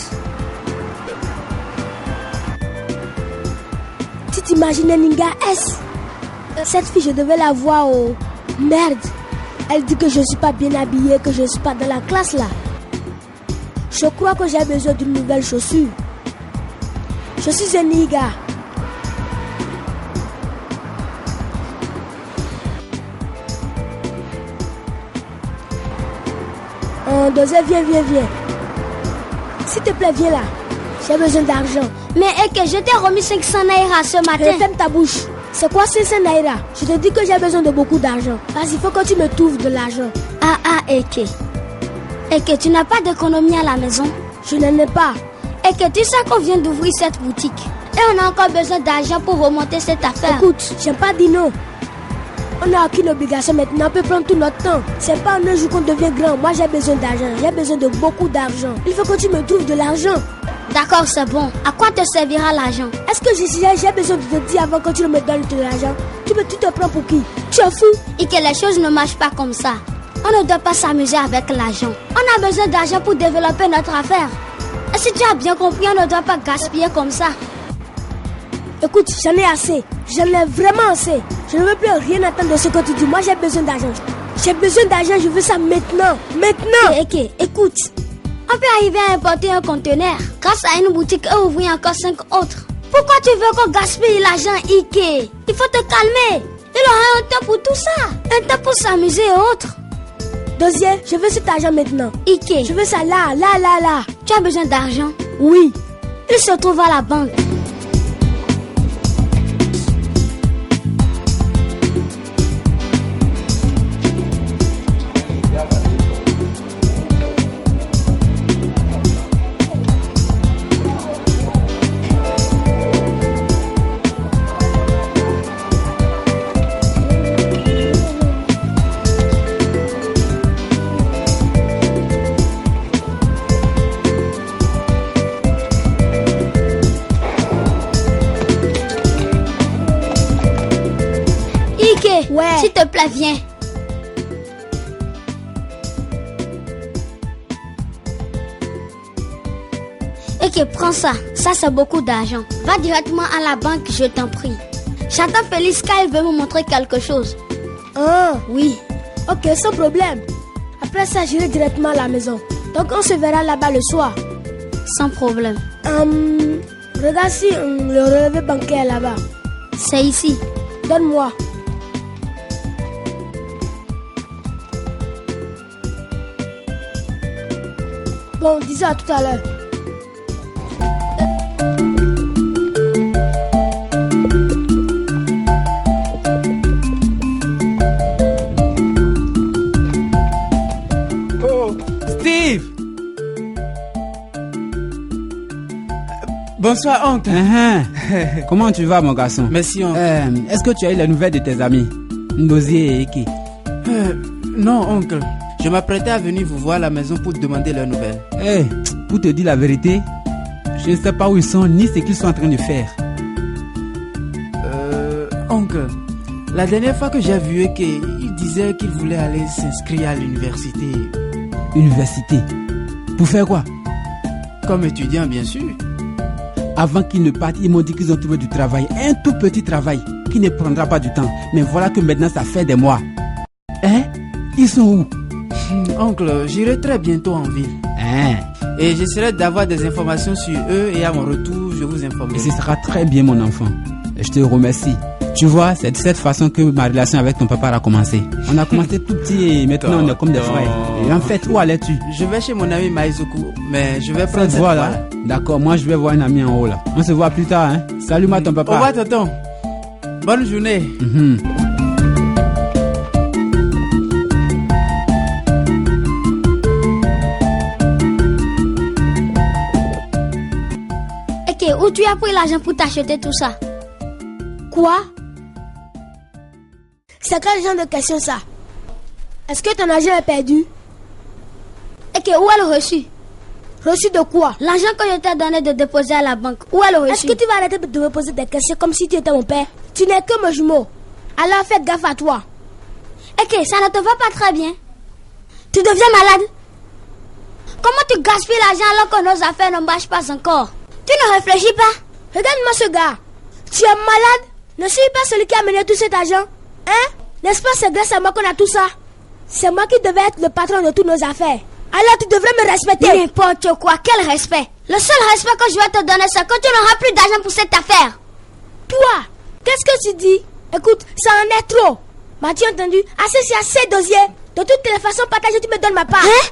Tu t'imagines Ninga S? Cette fille, je devais la voir au... Merde. Elle dit que je suis pas bien habillée, que je suis pas dans la classe là. Je crois que j'ai besoin d'une nouvelle chaussure. Je suis un Niga. Deuxième, viens. S'il te plaît, viens là. J'ai besoin d'argent. Mais que je t'ai remis 500 naira ce matin. Ferme ta bouche. C'est quoi 500 naira? Je te dis que j'ai besoin de beaucoup d'argent. Vas-y, il faut que tu me trouves de l'argent. Eke. Eke, tu n'as pas d'économie à la maison? Je n'en ai pas. Eke, tu sais qu'on vient d'ouvrir cette boutique. Et on a encore besoin d'argent pour remonter cette affaire. Écoute, j'aime pas dire non. On n'a aucune obligation maintenant, on peut prendre tout notre temps. C'est pas en un jour qu'on devient grand. Moi j'ai besoin d'argent, j'ai besoin de beaucoup d'argent. Il faut que tu me trouves de l'argent. D'accord, c'est bon. À quoi te servira l'argent? Est-ce que j'ai besoin de te dire avant que tu me donnes de l'argent? Tu te prends pour qui? Tu es fou? Et que les choses ne marchent pas comme ça. On ne doit pas s'amuser avec l'argent. On a besoin d'argent pour développer notre affaire. Et si tu as bien compris, on ne doit pas gaspiller comme ça. Écoute, j'en ai assez. J'en ai vraiment assez. Je ne veux plus rien attendre de ce que tu dis. Moi, j'ai besoin d'argent. J'ai besoin d'argent, je veux ça maintenant. Maintenant. Ok, écoute. On peut arriver à importer un conteneur grâce à une boutique et ouvrir encore 5 autres. Pourquoi tu veux qu'on gaspille l'argent, Ike? Il faut te calmer. Il aura un temps pour tout ça. Un temps pour s'amuser et autres. Deuxième, je veux cet argent maintenant. Ike. Je veux ça là. Tu as besoin d'argent? Oui. Il se trouve à la banque. Ouais. S'il te plaît, viens. Ok, prends ça. Ça, c'est beaucoup d'argent. Va directement à la banque, je t'en prie. J'attends Félix car il veut me montrer quelque chose. Ah, oui. Ok, sans problème. Après ça, j'irai directement à la maison. Donc, on se verra là-bas le soir. Sans problème. Regarde si le relevé bancaire est là-bas. C'est ici. Donne-moi. Bon, disons à tout à l'heure. Oh, Steve! Bonsoir, oncle. Comment tu vas, mon garçon? Merci, oncle. Est-ce que tu as eu les nouvelles de tes amis, Ndozi et Eki? Non, oncle. Je m'apprêtais à venir vous voir à la maison pour te demander leurs nouvelles. Pour te dire la vérité, je ne sais pas où ils sont ni ce qu'ils sont en train de faire. Oncle, La dernière fois que j'ai vu il disait qu'il voulait aller s'inscrire à l'université. Université? Pour faire quoi? Comme étudiant, bien sûr. Avant qu'ils ne partent, ils m'ont dit qu'ils ont trouvé du travail. Un tout petit travail qui ne prendra pas du temps. Mais voilà que maintenant ça fait des mois. Hein? Ils sont où? Oncle, j'irai très bientôt en ville. Hein? Et j'essaierai d'avoir des informations sur eux et à mon retour, je vous informerai. Et ce sera très bien, mon enfant. Je te remercie. Tu vois, c'est de cette façon que ma relation avec ton papa a commencé. On a commencé tout petit et maintenant on est comme des frères. Et en fait, où allais-tu? Je vais chez mon ami Maizoku, mais je vais prendre cette voilà. fois. D'accord, moi je vais voir un ami en haut là. On se voit plus tard, hein. Salut-moi ton papa. Au revoir, tonton. Bonne journée. Ok, où tu as pris l'argent pour t'acheter tout ça? Quoi? C'est quel genre de question ça? Est-ce que ton argent est perdu? Ok, où est le reçu? Reçu de quoi? L'argent que je t'ai donné de déposer à la banque. Où est le reçu? Est-ce que tu vas arrêter de me poser des questions comme si tu étais mon père? Tu n'es que mon jumeau. Alors fais gaffe à toi. Ok, ça ne te va pas très bien. Tu deviens malade? Comment tu gaspilles l'argent alors que nos affaires ne marchent pas encore? Tu ne réfléchis pas? Regarde-moi ce gars. Tu es malade? Ne suis pas celui qui a mené tout cet argent? Hein? N'est-ce pas c'est grâce à moi qu'on a tout ça? C'est moi qui devais être le patron de toutes nos affaires. Alors tu devrais me respecter. N'importe quoi, quel respect? Le seul respect que je vais te donner, c'est que tu n'auras plus d'argent pour cette affaire. Toi, qu'est-ce que tu dis? Écoute, ça en est trop. M'as-tu entendu? Assez, c'est assez, Dosier. De toutes les façons, partage, tu me donnes ma part. Hein?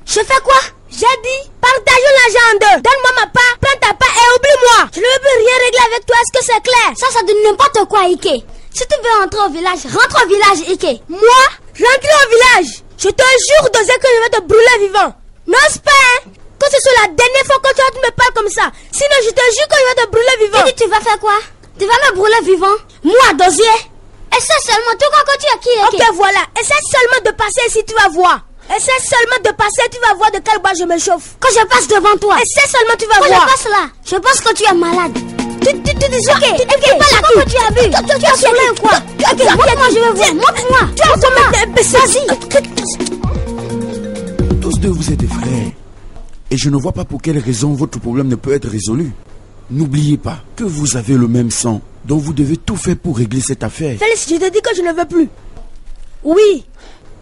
Je fais quoi? J'ai dit, partageons l'argent en deux. Donne-moi ma part, prends ta part et oublie-moi. Je ne veux plus rien régler avec toi, est-ce que c'est clair? Ça, c'est de n'importe quoi, Ike. Si tu veux rentrer au village, rentre au village, Ike. Moi? Rentrer au village? Je te jure, Dosier, que je vais te brûler vivant. N'ose pas, hein? Que ce soit la dernière fois que tu me parles comme ça. Sinon, je te jure que je vais te brûler vivant. Tu vas faire quoi? Tu vas me brûler vivant? Moi, Dosier? Essaie seulement, tu crois que tu es qui, Ike? Ok, voilà. Essaie seulement de passer ici, tu vas voir. Essaie seulement de passer, tu vas voir de quel bois je me chauffe. Quand je passe devant toi. Essaie seulement, tu vas voir. Quand je passe là, je pense que tu es malade. Tu dis ok, pas la que tu as bu. Tu as saoulé ou quoi? Ok, montre-moi, je vais voir. Montre-moi. Tu as comment? Vas-y. Tous deux, vous êtes des frères. Et je ne vois pas pour quelle raison votre problème ne peut être résolu. N'oubliez pas que vous avez le même sang, donc vous devez tout faire pour régler cette affaire. Félix, je te dis que je ne veux plus. Oui,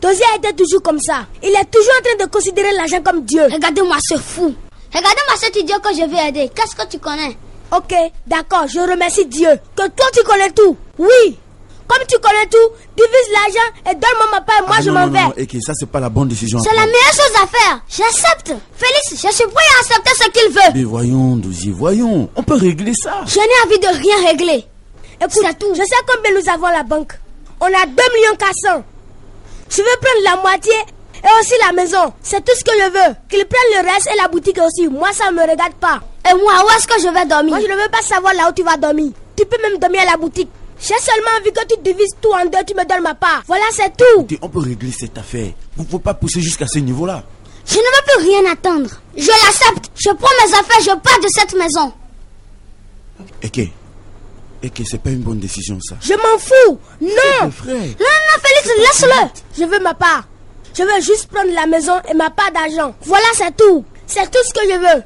Dosier était toujours comme ça. Il est toujours en train de considérer l'argent comme Dieu. Regardez-moi ce fou. Regardez-moi cet idiot que je vais aider. Qu'est-ce que tu connais? Ok, d'accord, je remercie Dieu. Que toi tu connais tout. Oui, comme tu connais tout, divise l'argent et donne-moi ma part et moi je m'en vais. Non, ok, ça c'est pas la bonne décision. C'est la meilleure chose à faire. J'accepte. Félix, je suis prêt à accepter ce qu'il veut. Mais voyons, Dosier, voyons. On peut régler ça. Je n'ai envie de rien régler. Écoute, c'est tout. Je sais combien nous avons à la banque. On a 2 400 000. Je veux prendre la moitié et aussi la maison. C'est tout ce que je veux. Qu'il prenne le reste et la boutique aussi. Moi, ça ne me regarde pas. Et moi, où est-ce que je vais dormir? Moi, je ne veux pas savoir là où tu vas dormir. Tu peux même dormir à la boutique. J'ai seulement envie que tu divises tout en deux, tu me donnes ma part. Voilà, c'est tout. Écoutez, on peut régler cette affaire. Vous ne pouvez pas pousser jusqu'à ce niveau-là. Je ne veux plus rien attendre. Je l'accepte. Je prends mes affaires, je pars de cette maison. Ok, c'est pas une bonne décision, ça. Je m'en fous. Non. Frère. Non, Félix, laisse-le. Je veux ma part. Je veux juste prendre la maison et ma part d'argent. Voilà, c'est tout. C'est tout ce que je veux.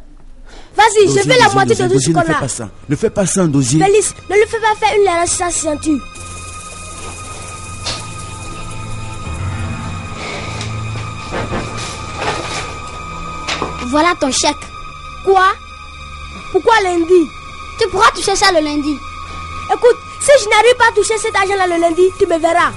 Vas-y, je veux la moitié de tout ce qu'on a. Ne fais pas ça. Ne fais pas ça, Dosier. Félix, ne lui fais pas faire une erreur sans ceinture. Voilà ton chèque. Quoi? Pourquoi lundi? Tu pourras toucher ça le lundi. Écoute, si je n'arrive pas à toucher cet argent-là le lundi, tu me verras.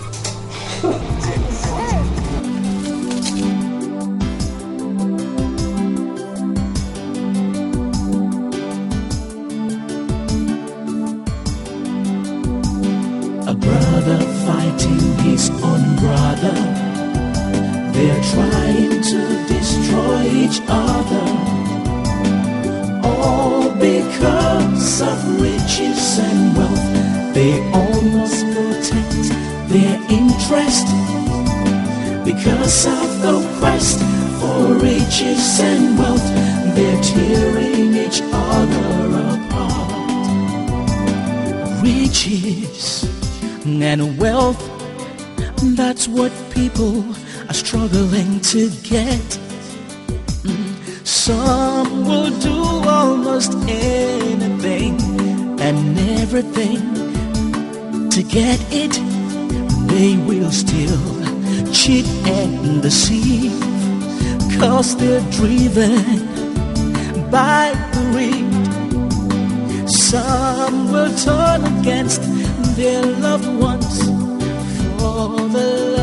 A brother fighting his own brother. They are trying to destroy each other. All because of riches and wealth. They all must protect their interest. Because of the quest for riches and wealth, they're tearing each other apart. Riches and wealth. That's what people are struggling to get. Some will do almost anything and everything to get it. They will still cheat and deceive, 'cause they're driven by greed. Some will turn against their loved ones for the